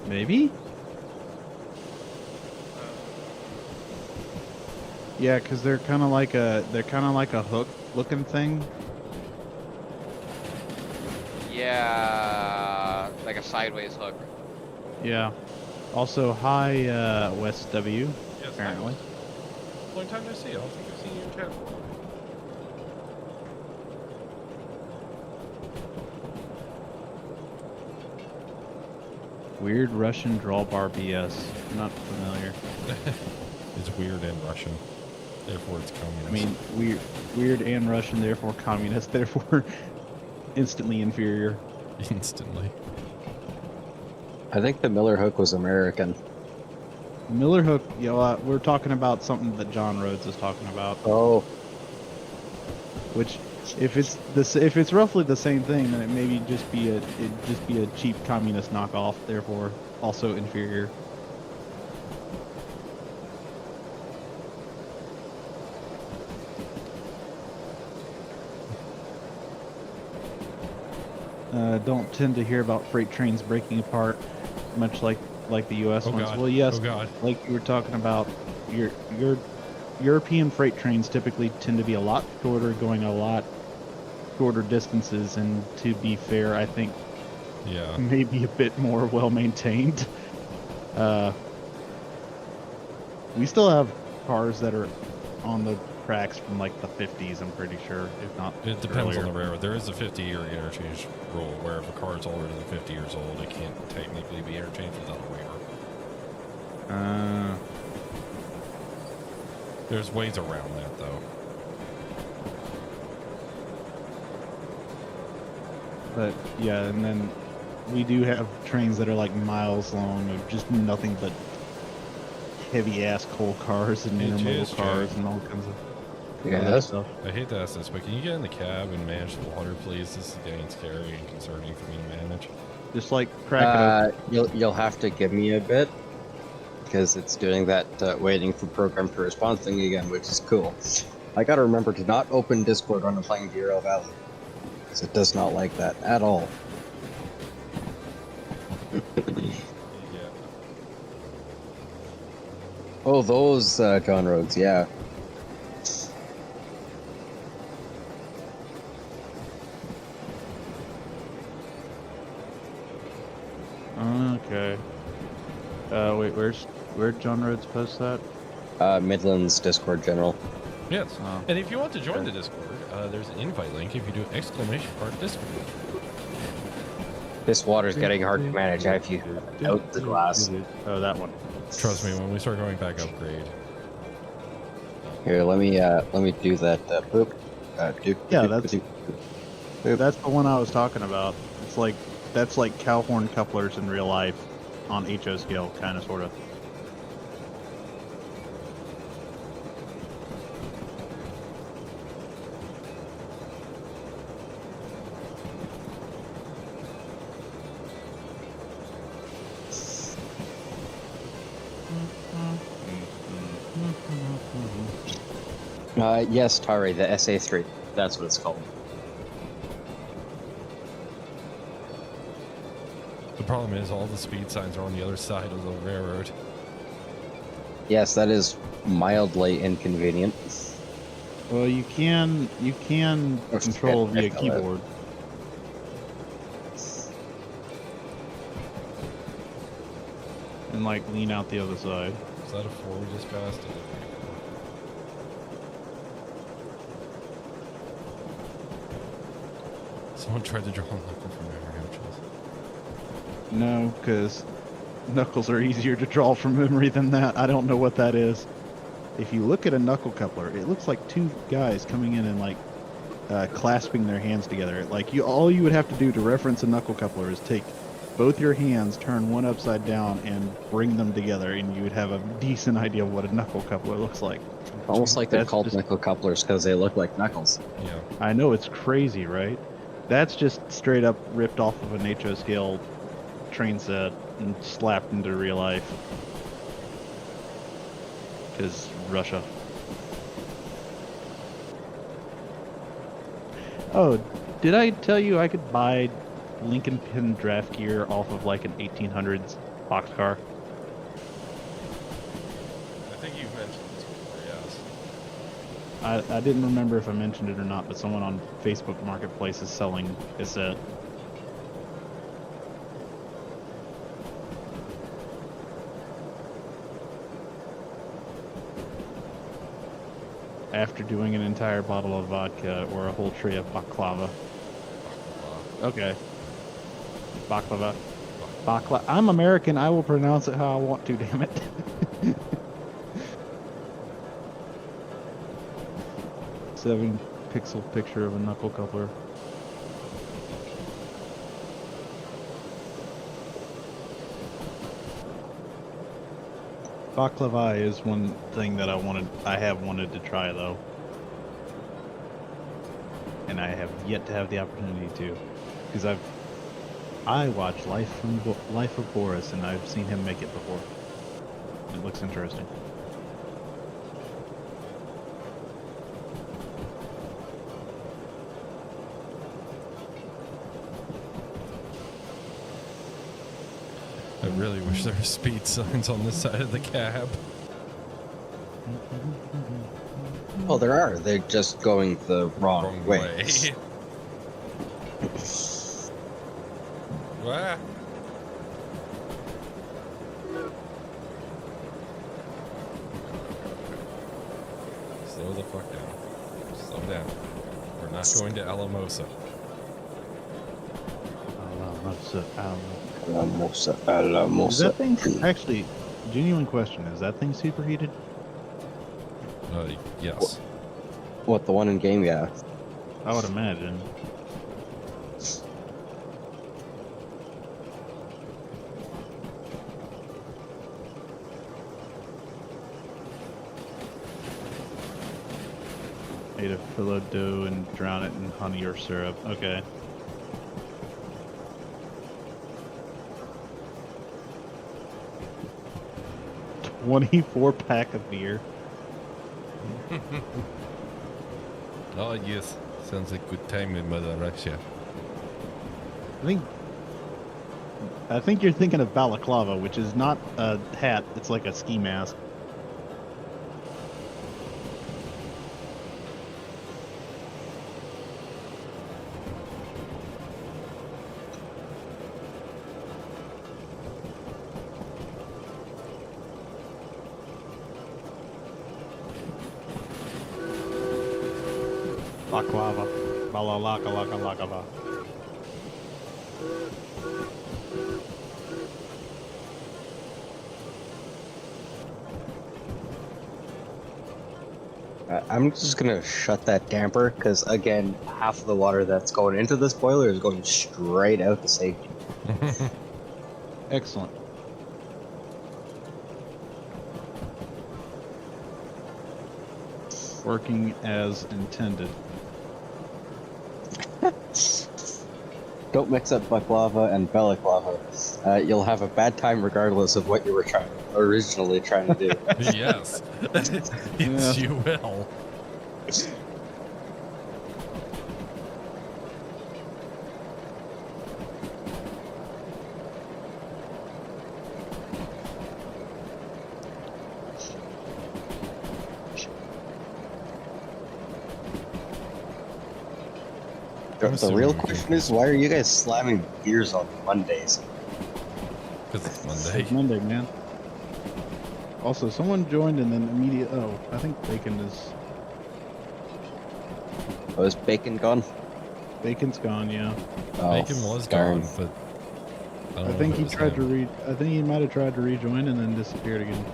maybe. Yeah, because they're kind of like a hook looking thing. Yeah, like a sideways hook. Yeah. Also, hi West W. Yes. Apparently. Long time no see. I don't think I've seen you in chat. Weird Russian drawbar BS. Not familiar. It's weird and Russian. Therefore, it's communist. I mean, weird and Russian, therefore communist, therefore instantly inferior. instantly. I think the Miller Hook was American. Miller Hook, you know, we're talking about something that John Rhodes is talking about. Oh, Which, if it's roughly the same thing, then it maybe just be a cheap communist knockoff, therefore also inferior. Don't tend to hear about freight trains breaking apart, much like the U.S. Oh ones. God. Well, yes, Oh God. like you were talking about, your European freight trains typically tend to be a lot shorter, going a lot shorter distances, and to be fair, I think Yeah. maybe a bit more well maintained. We still have cars that are on the tracks from like the 50s, I'm pretty sure, if not It depends earlier. on the railroad. There is a 50-year interchange rule where if a car is older than 50 years old, it can't technically be interchanged without a waiver. There's ways around that, though. But yeah, and then we do have trains that are like miles long of just nothing but heavy ass coal cars and It intermodal is, cars Jack. and all kinds of yeah, other that's stuff. I hate to ask this, but can you get in the cab and manage the water, please? This is getting scary and concerning for me to manage. Just like crack it open. you'll have to give me a bit because it's doing that waiting for program to respond thing again, which is cool. I gotta remember to not open Discord when I'm playing Derail Valley because it does not like that at all. Yeah. Oh, those John roads, yeah. Okay. Wait, where'd John Rhodes post that? Midland's Discord general. Yes. Oh. And if you want to join the Discord, there's an invite link if you do !Discord. This water's getting hard to manage if you out the glass. Oh, that one. Trust me, when we start going back upgrade. Here, let me do that. Boop. Yeah, that's the one I was talking about. It's like that's like cow horn couplers in real life on HO scale, kind of, sort of. Yes, Tari, the SA3. That's what it's called. The problem is all the speed signs are on the other side of the railroad. Yes, that is mildly inconvenient. Well, you can Or control skip, via I call it. keyboard. And like lean out the other side. Is that a 4 we just passed? Someone tried to draw a knuckle from memory, which is... No, because knuckles are easier to draw from memory than that. I don't know what that is. If you look at a knuckle coupler, it looks like two guys coming in and like clasping their hands together. Like all you would have to do to reference a knuckle coupler is take both your hands, turn one upside down, and bring them together, and you would have a decent idea of what a knuckle coupler looks like. Almost like they're That's called just- knuckle couplers because they look like knuckles. Yeah. I know, it's crazy, right? That's just straight up ripped off of an HO scale train set and slapped into real life. Because Russia. Oh, did I tell you I could buy Lincoln Pin draft gear off of like an 1800s boxcar? I think you've mentioned this before, yes. I didn't remember if I mentioned it or not, but someone on Facebook Marketplace is selling a set. After doing an entire bottle of vodka or a whole tray of baklava. Okay. Baklava. I'm American. I will pronounce it how I want to, damn it. Seven pixel picture of a knuckle coupler. Baklava is one thing that I have wanted to try though. And I have yet to have the opportunity to. Because I watched Life of Boris and I've seen him make it before. It looks interesting. I really wish there were speed signs on this side of the cab. Well, there are. They're just going the wrong, way. Wah. Slow the fuck down. Slow down. We're not going to Alamosa. Is that thing actually? Genuine question: is that thing superheated? Yes. What, the one in game? Yeah. I would imagine. Made of phyllo dough and drown it in honey or syrup. Okay. $24 pack of beer. Oh, yes. Sounds like good time in Mother Russia. I think you're thinking of balaclava, which is not a hat. It's like a ski mask. Baklava. Balalaka laka lakava. I'm just gonna shut that damper because again, half of the water that's going into this boiler is going straight out to safety. Excellent. Working as intended. Don't mix up baklava and balaclava. You'll have a bad time regardless of what you were originally trying to do. Yes. Yes, you will. The real question is, why are you guys slamming beers on Mondays? Because it's Monday. It's Monday, man. Also, someone joined and then immediate. Oh, I think Bacon is. Oh, is Bacon gone? Bacon's gone. Yeah. Oh, Bacon was darn. gone, but I don't I know think if it he was tried him. I think he might have tried to rejoin and then disappeared again.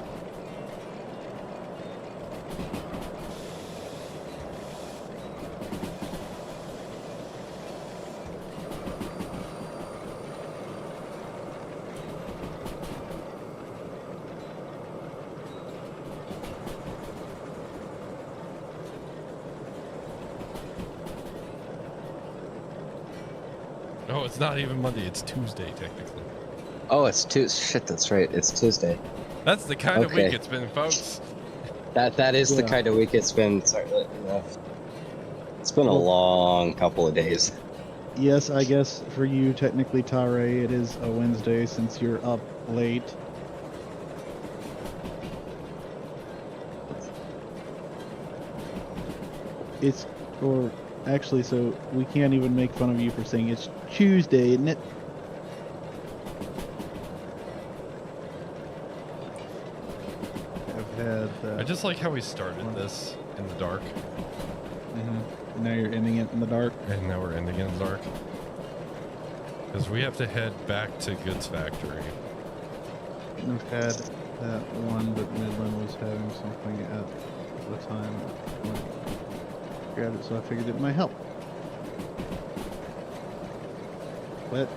Oh, it's not even Monday. It's Tuesday, technically. Oh, it's Tuesday. Shit, that's right. It's Tuesday. That's the kind of Okay. week it's been, folks. That is the Yeah. kind of week it's been. Sorry, it's been a long couple of days. Yes, I guess for you, technically, Tare, it is a Wednesday since you're up late. It's, or actually, so we can't even make fun of you for saying it's Tuesday, isn't it? I've had. I just like how we started this in the dark, Now you're ending it in the dark. and now we're ending it in the dark. Because we have to head back to Goods Factory. I've had that one, but Midland was having something at the time. When I grabbed it, so I figured it might help. What?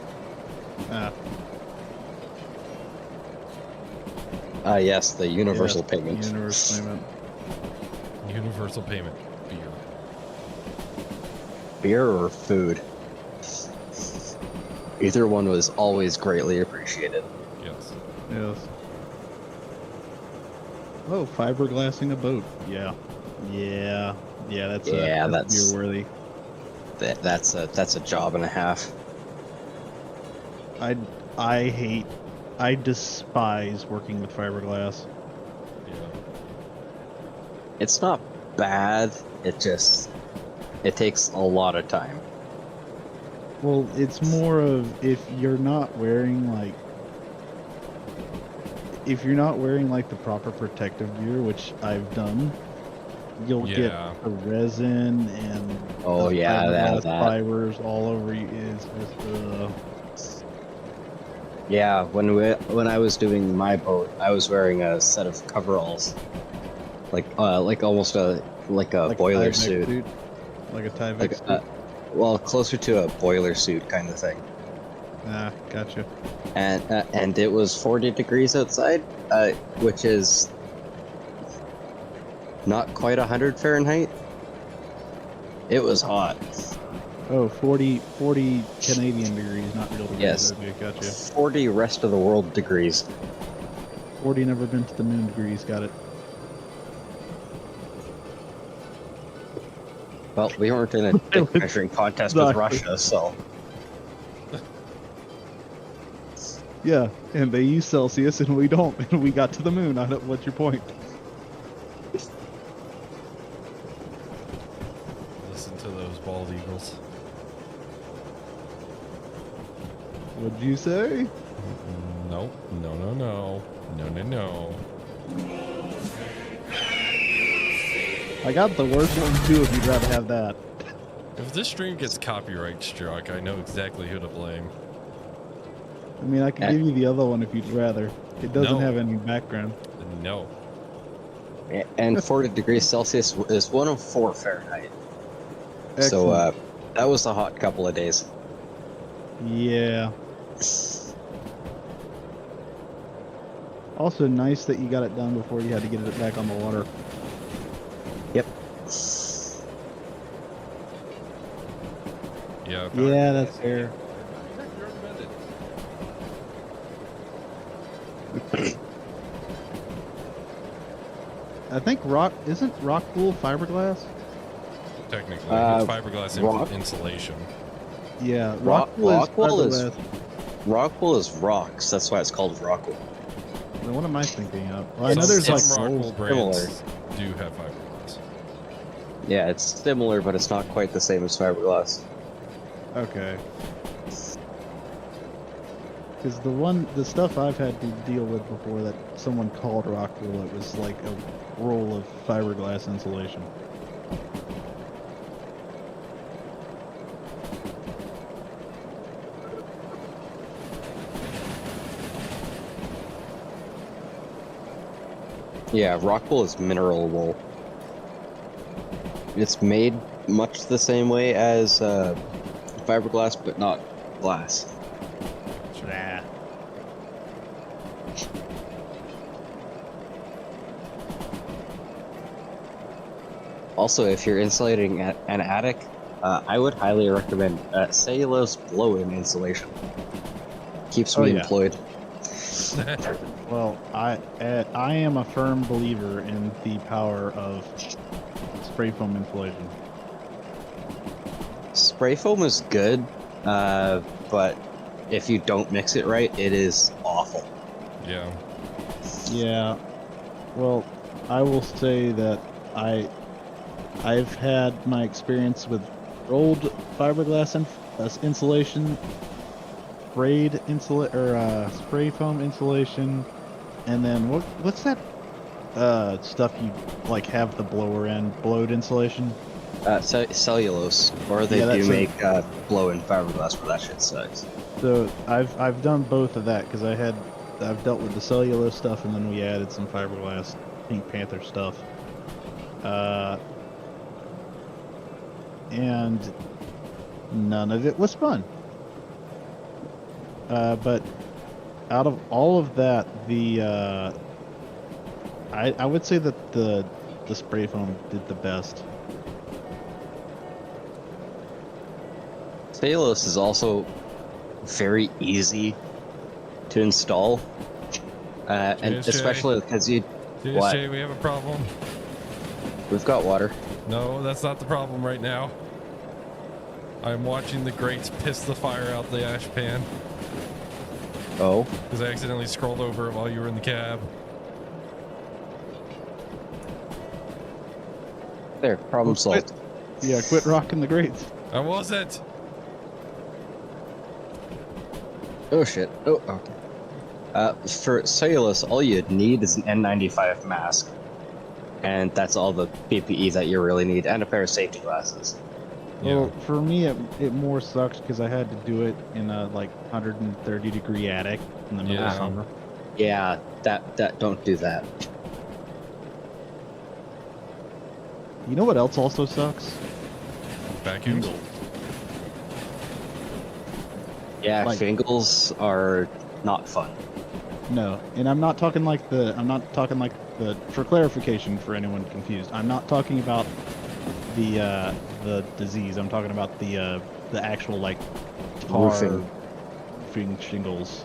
Yes, the universal yeah, payment. Universal payment. Universal payment. Beer. Beer or food. Either one was always greatly appreciated. Yes. Yes. Oh, fiberglassing a boat. Yeah. Yeah. Yeah, that's that's- beer worthy. That's a job and a half. I despise working with fiberglass. Yeah. It's not bad. It takes a lot of time. Well, it's more of if you're not wearing like the proper protective gear, which I've done, you'll get Yeah. the resin and Oh, the yeah, fiberglass that. fibers all over you. It's just Yeah, when I was doing my boat, I was wearing a set of coveralls, like almost like a boiler Tyvek suit. like a Tyvek Like suit. well, closer to a boiler suit kind of thing. Ah, gotcha. And it was 40 degrees outside, which is not quite 100 Fahrenheit. It was hot. Oh, 40 Canadian degrees, not real degrees. Yes. Okay, gotcha. 40 rest of the world degrees. 40 never been to the moon degrees. Got it. Well, we weren't in a dick measuring contest with Russia, so Yeah, and they use Celsius and we don't, and we got to the moon. I don't, what's your point? Listen to those bald eagles. What'd you say? Nope. No, no, no. No, no, no. I got the worst one too if you'd rather have that. If this stream gets copyright struck, I know exactly who to blame. I mean, I could give you the other one if you'd rather. It doesn't No. have any background. No. And 40 degrees Celsius is 104 Fahrenheit. Excellent. So that was a hot couple of days. Yeah. Also nice that you got it done before you had to get it back on the water. Yep. Yeah. Yeah, that's fair. I think isn't rock wool fiberglass? Technically, it's fiberglass rock- insulation. Yeah, Rock wool is fiberglass. rock wool is rocks. That's why it's called rock wool. Now, what am I thinking of? Well, I know there's like some rock wool rolls. brands do have fiberglass. Yeah, it's similar, but it's not quite the same as fiberglass. Okay. Because the stuff I've had to deal with before that someone called rock wool, it was like a roll of fiberglass insulation. Yeah, rock wool is mineral wool. It's made much the same way as fiberglass, but not glass. Also, if you're insulating an attic, I would highly recommend cellulose blow-in insulation. Keeps me employed. Well, I am a firm believer in the power of spray foam insulation. Spray foam is good, but if you don't mix it right, it is awful. Yeah. Yeah. Well, I will say that I've had my experience with rolled fiberglass insulation, spray foam insulation, and then what's that stuff you like have the blower in, blowed insulation? Cellulose, or they do make blow-in fiberglass, but that shit sucks. So I've done both of that because I've dealt with the cellulose stuff, and then we added some fiberglass Pink Panther stuff. And none of it was fun. But out of all of that, I would say that the spray foam did the best. Cellulose is also very easy to install, and JSJ. especially because you. What? JSJ, we have a problem. We've got water. No, that's not the problem right now. I'm watching the grates piss the fire out the ash pan Oh. because I accidentally scrolled over it while you were in the cab. There, problem solved. Yeah, quit rocking the grates. I wasn't. Oh shit. Oh, okay. For cellulose, all you'd need is an N95 mask. And that's all the PPE that you really need, and a pair of safety glasses. Well, for me, it more sucks because I had to do it in a like 130 degree attic in the middle of Yeah. summer. Yeah, that don't do that. You know what else also sucks? Vacuums. Yeah, Like- shingles are not fun. No, and I'm not talking like the. For clarification, for anyone confused, I'm not talking about the disease. I'm talking about the actual like tar roofing shingles.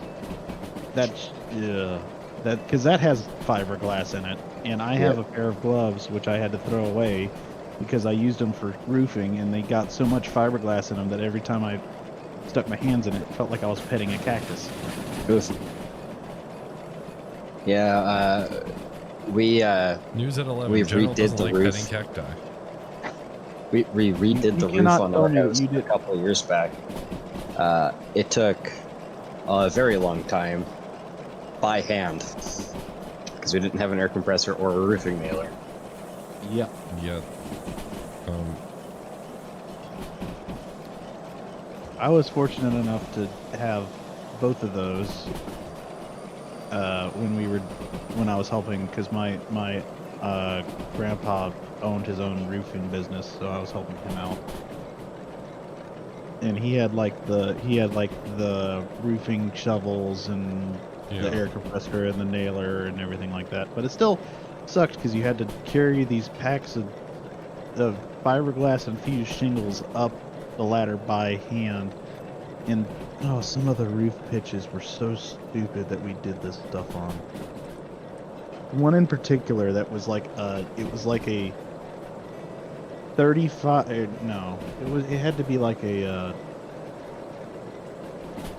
That's because that has fiberglass in it, and I have a pair of gloves which I had to throw away because I used them for roofing, and they got so much fiberglass in them that every time I stuck my hands in it, it felt like I was petting a cactus. Yeah, we News at 11. we General redid doesn't the like roof. petting cacti. we redid the You roof cannot on tell our me house you a did- couple of years back. It took a very long time by hand because we didn't have an air compressor or a roofing nailer. Yeah. Yeah. I was fortunate enough to have both of those when I was helping, because my grandpa owned his own roofing business, so I was helping him out. And he had the roofing shovels and the air compressor and the nailer and everything like that. But it still sucked because you had to carry these packs of fiberglass infused shingles up the ladder by hand. And some of the roof pitches were so stupid that we did this stuff on. One in particular that was like a 35. No, it had to be like a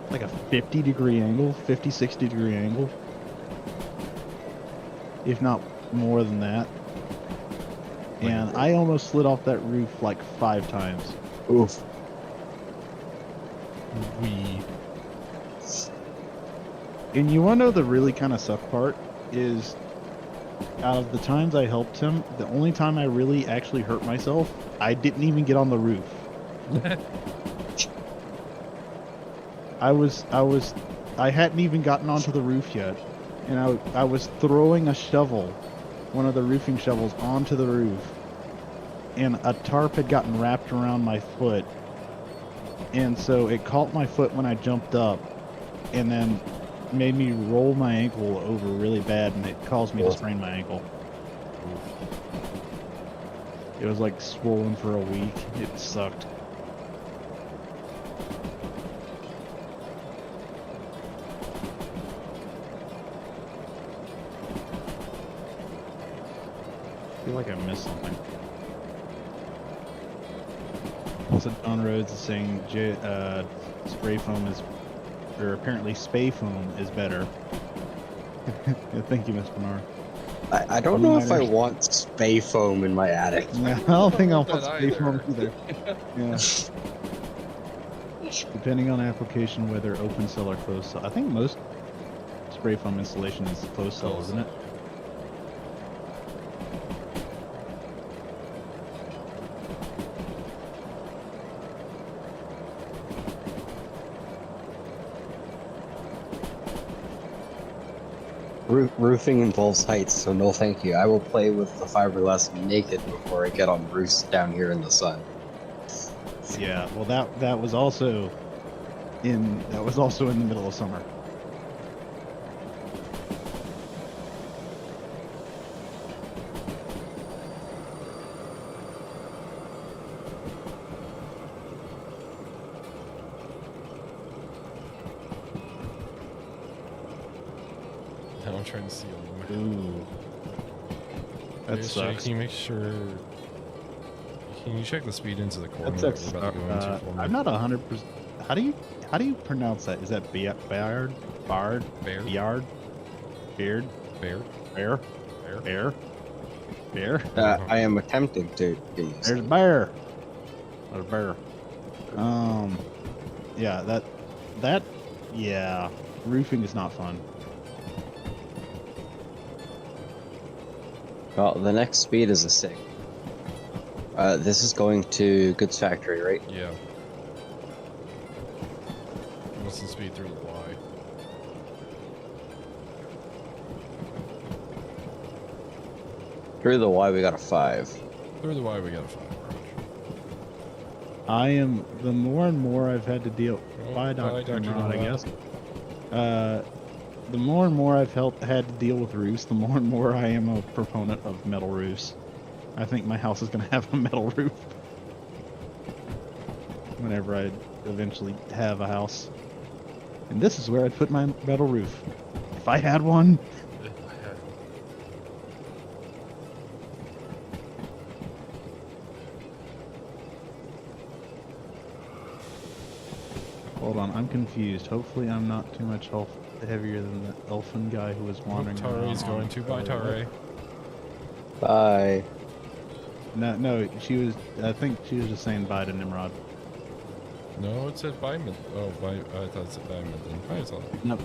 50-degree angle, 60-degree angle, if not more than that. And I almost slid off that roof like 5 times. Oof. And you want to know the really kind of suck part is, out of the times I helped him, the only time I really actually hurt myself, I didn't even get on the roof. I hadn't even gotten onto the roof yet, and I was throwing a shovel, one of the roofing shovels, onto the roof, and a tarp had gotten wrapped around my foot, and so it caught my foot when I jumped up, and then made me roll my ankle over really bad, and it caused me to sprain my ankle. It was like swollen for a week. It sucked. I feel like I missed something. Also, Don Rhodes is saying spray foam is, or apparently spay foam is better. Yeah, thank you, Mr. Nar. I don't know if I want spay foam in my attic. Yeah, I don't think I'll put spay foam either. Yeah. Depending on application, whether open cell or closed cell. I think most spray foam installation is closed cell, isn't it? Roofing involves heights, so no thank you. I will play with the fiberglass naked before I get on roofs down here in the sun. Yeah, well that was also in the middle of summer. Now I'm trying to see them. Ooh. That Can sucks. you make sure? Can you check the speed into the corner That that we're about to go into for me? I'm not 100%. How do you pronounce that? Is that Beard? Bear? Beard? Beard? Bear? Bear? Bear? Bear? I am attempting to give you There's a bear. There's a bear. Yeah, yeah. Roofing is not fun. Well, the next speed is a 6. This is going to Goods Factory, right? Yeah. What's the speed through the Y? Through the Y, we got a 5. Through the Y, we got a 5. The more and more I've had to deal. Oh, Bye, bye, Dr. Dr. Nimrod, I Nimrod. guess. The more and more I've had to deal with roofs, the more and more I am a proponent of metal roofs. I think my house is going to have a metal roof whenever I eventually have a house. And this is where I'd put my metal roof. If I had one. Hold on, I'm confused. Hopefully I'm not too much heavier than the elfin guy who was wandering around. Tare's going to. Bye, Tare. Bye. No, I think she was just saying bye to Nimrod. No, it said bye, Midland. Oh, bye. I thought it said bye, Midland. Bye, it's all. No.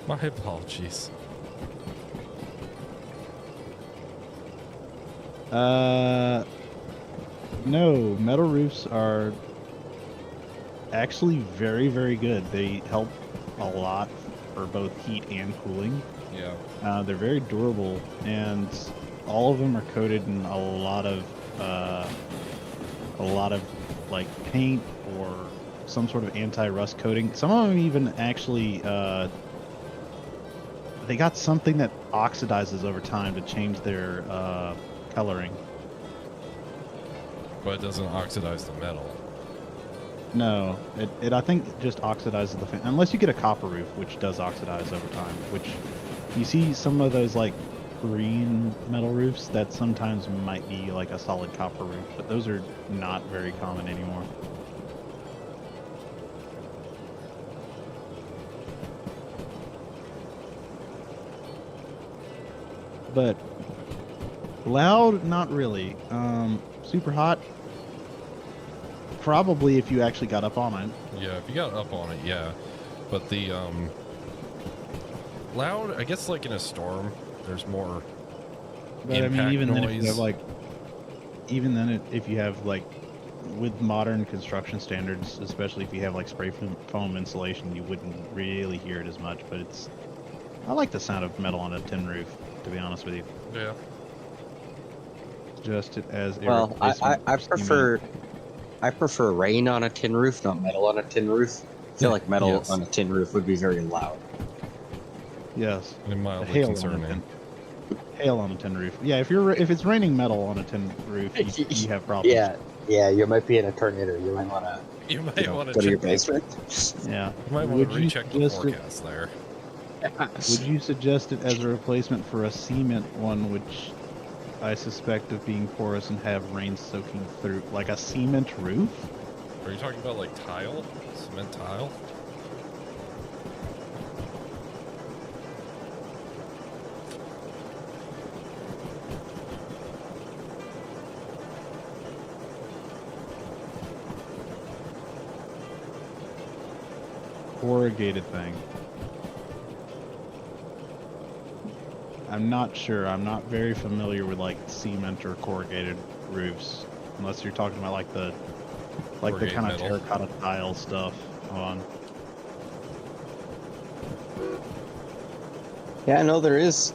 My apologies. No, metal roofs are actually very, very good. They help a lot for both heat and cooling. Yeah. They're very durable, and all of them are coated in a lot of like paint or some sort of anti-rust coating. Some of them even actually they got something that oxidizes over time to change their coloring. But it doesn't oxidize the metal. No, it I think just oxidizes the unless you get a copper roof, which does oxidize over time. Which you see some of those like green metal roofs that sometimes might be like a solid copper roof, but those are not very common anymore. But loud, not really. Super hot, probably if you actually got up on it. Yeah, if you got up on it, yeah. But the loud, I guess like in a storm, there's more But I mean, impact even then, if noise. you have like, even then, if you have like, with modern construction standards, especially if you have like spray foam insulation, you wouldn't really hear it as much. But it's, I like the sound of metal on a tin roof, to be honest with you. Yeah. Just as a Well, replacement I prefer rain on a tin roof, not metal on a tin roof. I feel like metal Yes. on a tin roof would be very loud. Yes. And mildly Hail on a concerning. tin. Hail on a tin roof. Yeah, if it's raining metal on a tin roof, you have problems. Yeah, you might be in a tornado. You might want to You might want to go to your check. basement. Yeah. You might want Would to you recheck the suggest forecast there. Would you suggest it as a replacement for a cement one, which I suspect of being porous and have rain soaking through, like a cement roof? Are you talking about like tile? Cement tile? Corrugated thing. I'm not sure. I'm not very familiar with like cement or corrugated roofs, unless you're talking about like the Corrugated kind of metal. terracotta tile stuff on. Yeah, I know there is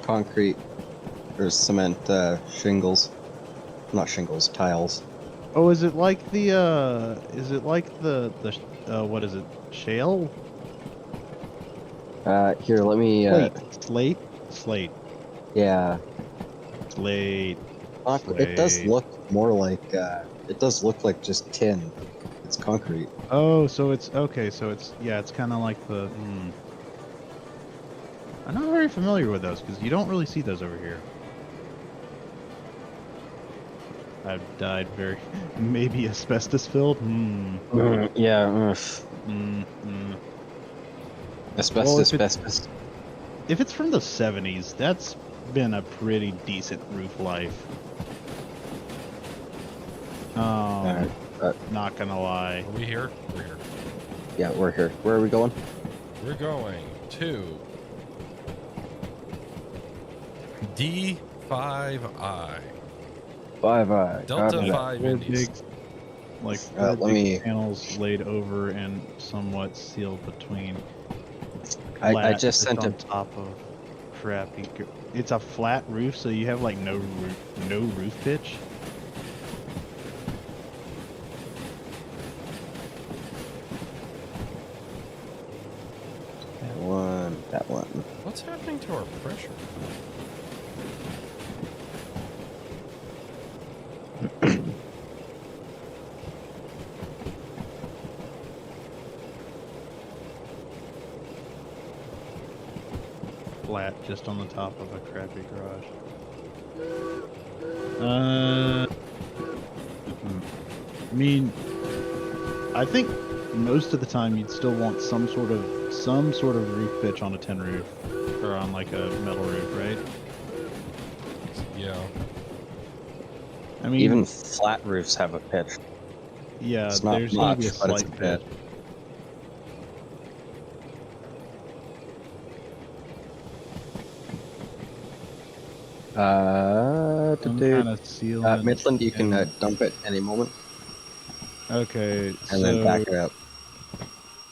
concrete or cement shingles, not shingles, tiles. Oh, is it like the what is it? Shale? Here, let me. Slate? Yeah, Slate. it does Slate. look more like. It does look like just tin. It's concrete. Oh, so it's okay. So it's it's kind of like the. I'm not very familiar with those because you don't really see those over here. I've died very, maybe asbestos filled. Yeah. Asbestos. If it's from the 70s, that's been a pretty decent roof life. Not gonna lie. Are we here? We're here. Yeah, we're here. Where are we going? We're going to D5I. 5I. Delta Copy that. 5 Four Indies. big, like let four big me- panels laid over and somewhat sealed between. I Flat just that's sent on a. top of crappy. It's a flat roof, so you have like no roof pitch. That one. What's happening to our pressure? Flat, just on the top of a crappy garage. I mean, I think most of the time you'd still want some sort of roof pitch on a tin roof or on like a metal roof, right? Yeah. I mean, Even flat roofs have a pitch. yeah, it's not there's gonna be a much, but it's slight a bit. pitch. Do some kind of sealant. Midland, you can and- dump it any moment Okay, and so then back it up.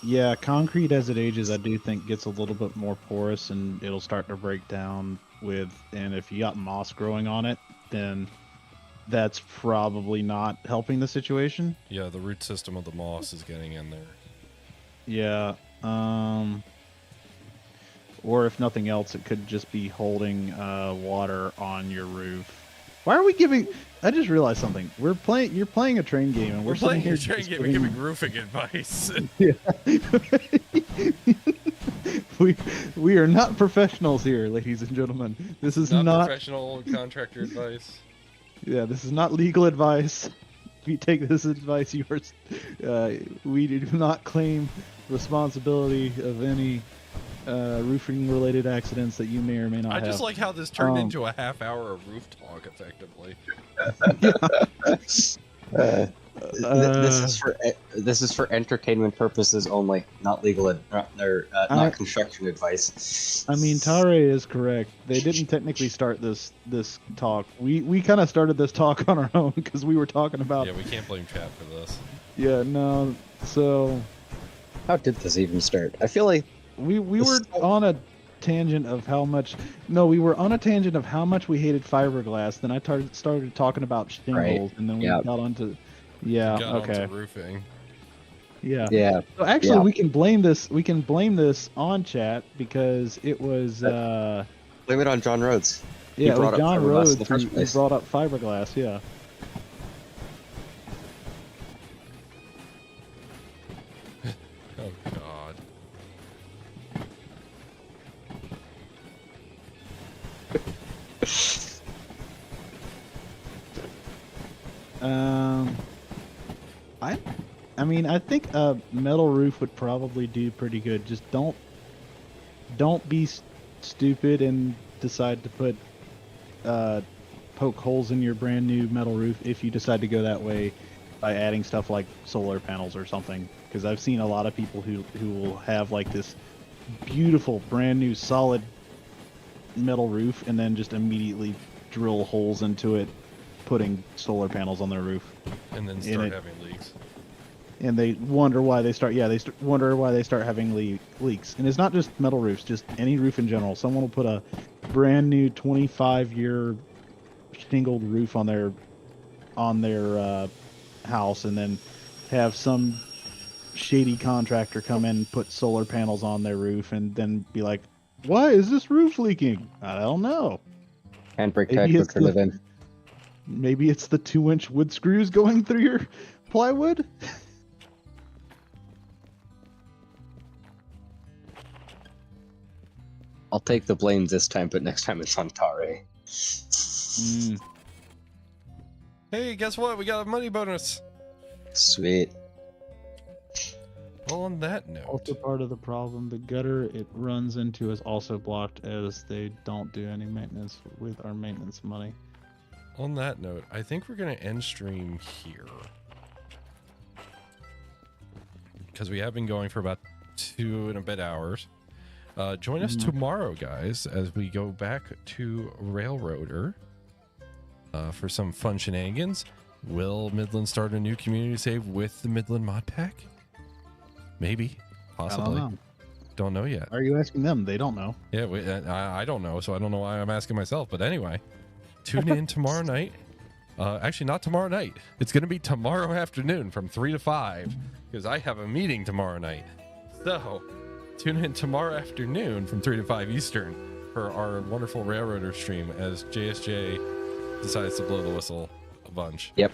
yeah, concrete as it ages, I do think gets a little bit more porous and it'll start to break down and if you got moss growing on it, then that's probably not helping the situation. Yeah, the root system of the moss is getting in there. Yeah. Or if nothing else, it could just be holding water on your roof. Why are we giving? I just realized something. You're playing a train game, and we're sitting playing here a train just game. We're giving roofing advice. we are not professionals here, ladies and gentlemen. This is not professional contractor advice. Yeah, this is not legal advice. If you take this advice, we do not claim responsibility of any roofing-related accidents that you may or may not I have. just like how this turned into a half hour of roof talk, effectively. This is for entertainment purposes only, not legal, not construction advice. I mean, Tare is correct. They didn't technically start this talk. We kind of started this talk on our own because we were talking about. Yeah, we can't blame chat for this. Yeah, no. So, how did this even start? I feel like we were on a tangent of how much. No, we were on a tangent of how much we hated fiberglass. Then I started talking about shingles, and then we got onto. Yeah. Okay. Onto roofing. Yeah. Yeah. So actually, we can blame this. We can blame this on chat because it was. Blame it on John Rhodes. Yeah, it was up John fiberglass Rhodes in the first who place. brought up fiberglass. Yeah. Oh God. I mean, I think a metal roof would probably do pretty good. Just don't be stupid and decide to put poke holes in your brand new metal roof if you decide to go that way by adding stuff like solar panels or something. Because I've seen a lot of people who will have like this beautiful brand new solid metal roof and then just immediately drill holes into it, putting solar panels on their roof, And then start having leaks. and they wonder why they start. Yeah, wonder why they start having leaks. And it's not just metal roofs, just any roof in general. Someone will put a brand new 25-year shingled roof on their house, and then have some shady contractor come in and put solar panels on their roof, and then be like, "Why is this roof leaking?" I don't know. Handbrake Maybe tech it's to live in. Maybe it's the 2-inch wood screws going through your plywood. I'll take the blame this time, but next time it's on Tare. Hey, guess what? We got a money bonus. Sweet. Well, on that note, Also part of the problem, the gutter it runs into is also blocked as they don't do any maintenance with our maintenance money. on that note, I think we're gonna end stream here because we have been going for about 2 and a bit hours. Join us tomorrow, guys, as we go back to Railroader for some fun shenanigans. Will Midland start a new community save with the Midland mod pack? Maybe, possibly. Don't know yet. Are you asking them? They don't know. Yeah, I don't know, so I don't know why I'm asking myself. But anyway, tune in tomorrow night. Actually, not tomorrow night. It's going to be tomorrow afternoon from 3 to 5 because I have a meeting tomorrow night. So tune in tomorrow afternoon from 3 to 5 Eastern for our wonderful Railroader stream as JSJ decides to blow the whistle a bunch. Yep.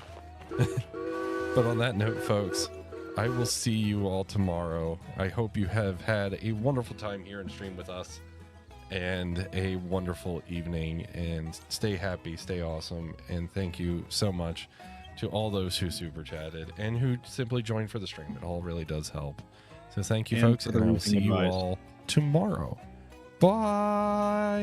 But on that note, folks, I will see you all tomorrow. I hope you have had a wonderful time here in stream with us and a wonderful evening, and stay happy, stay awesome, and thank you so much to all those who super chatted and who simply joined for the stream. It all really does help. So thank you, And folks, for and the I will roofing see you advice. all tomorrow. Bye.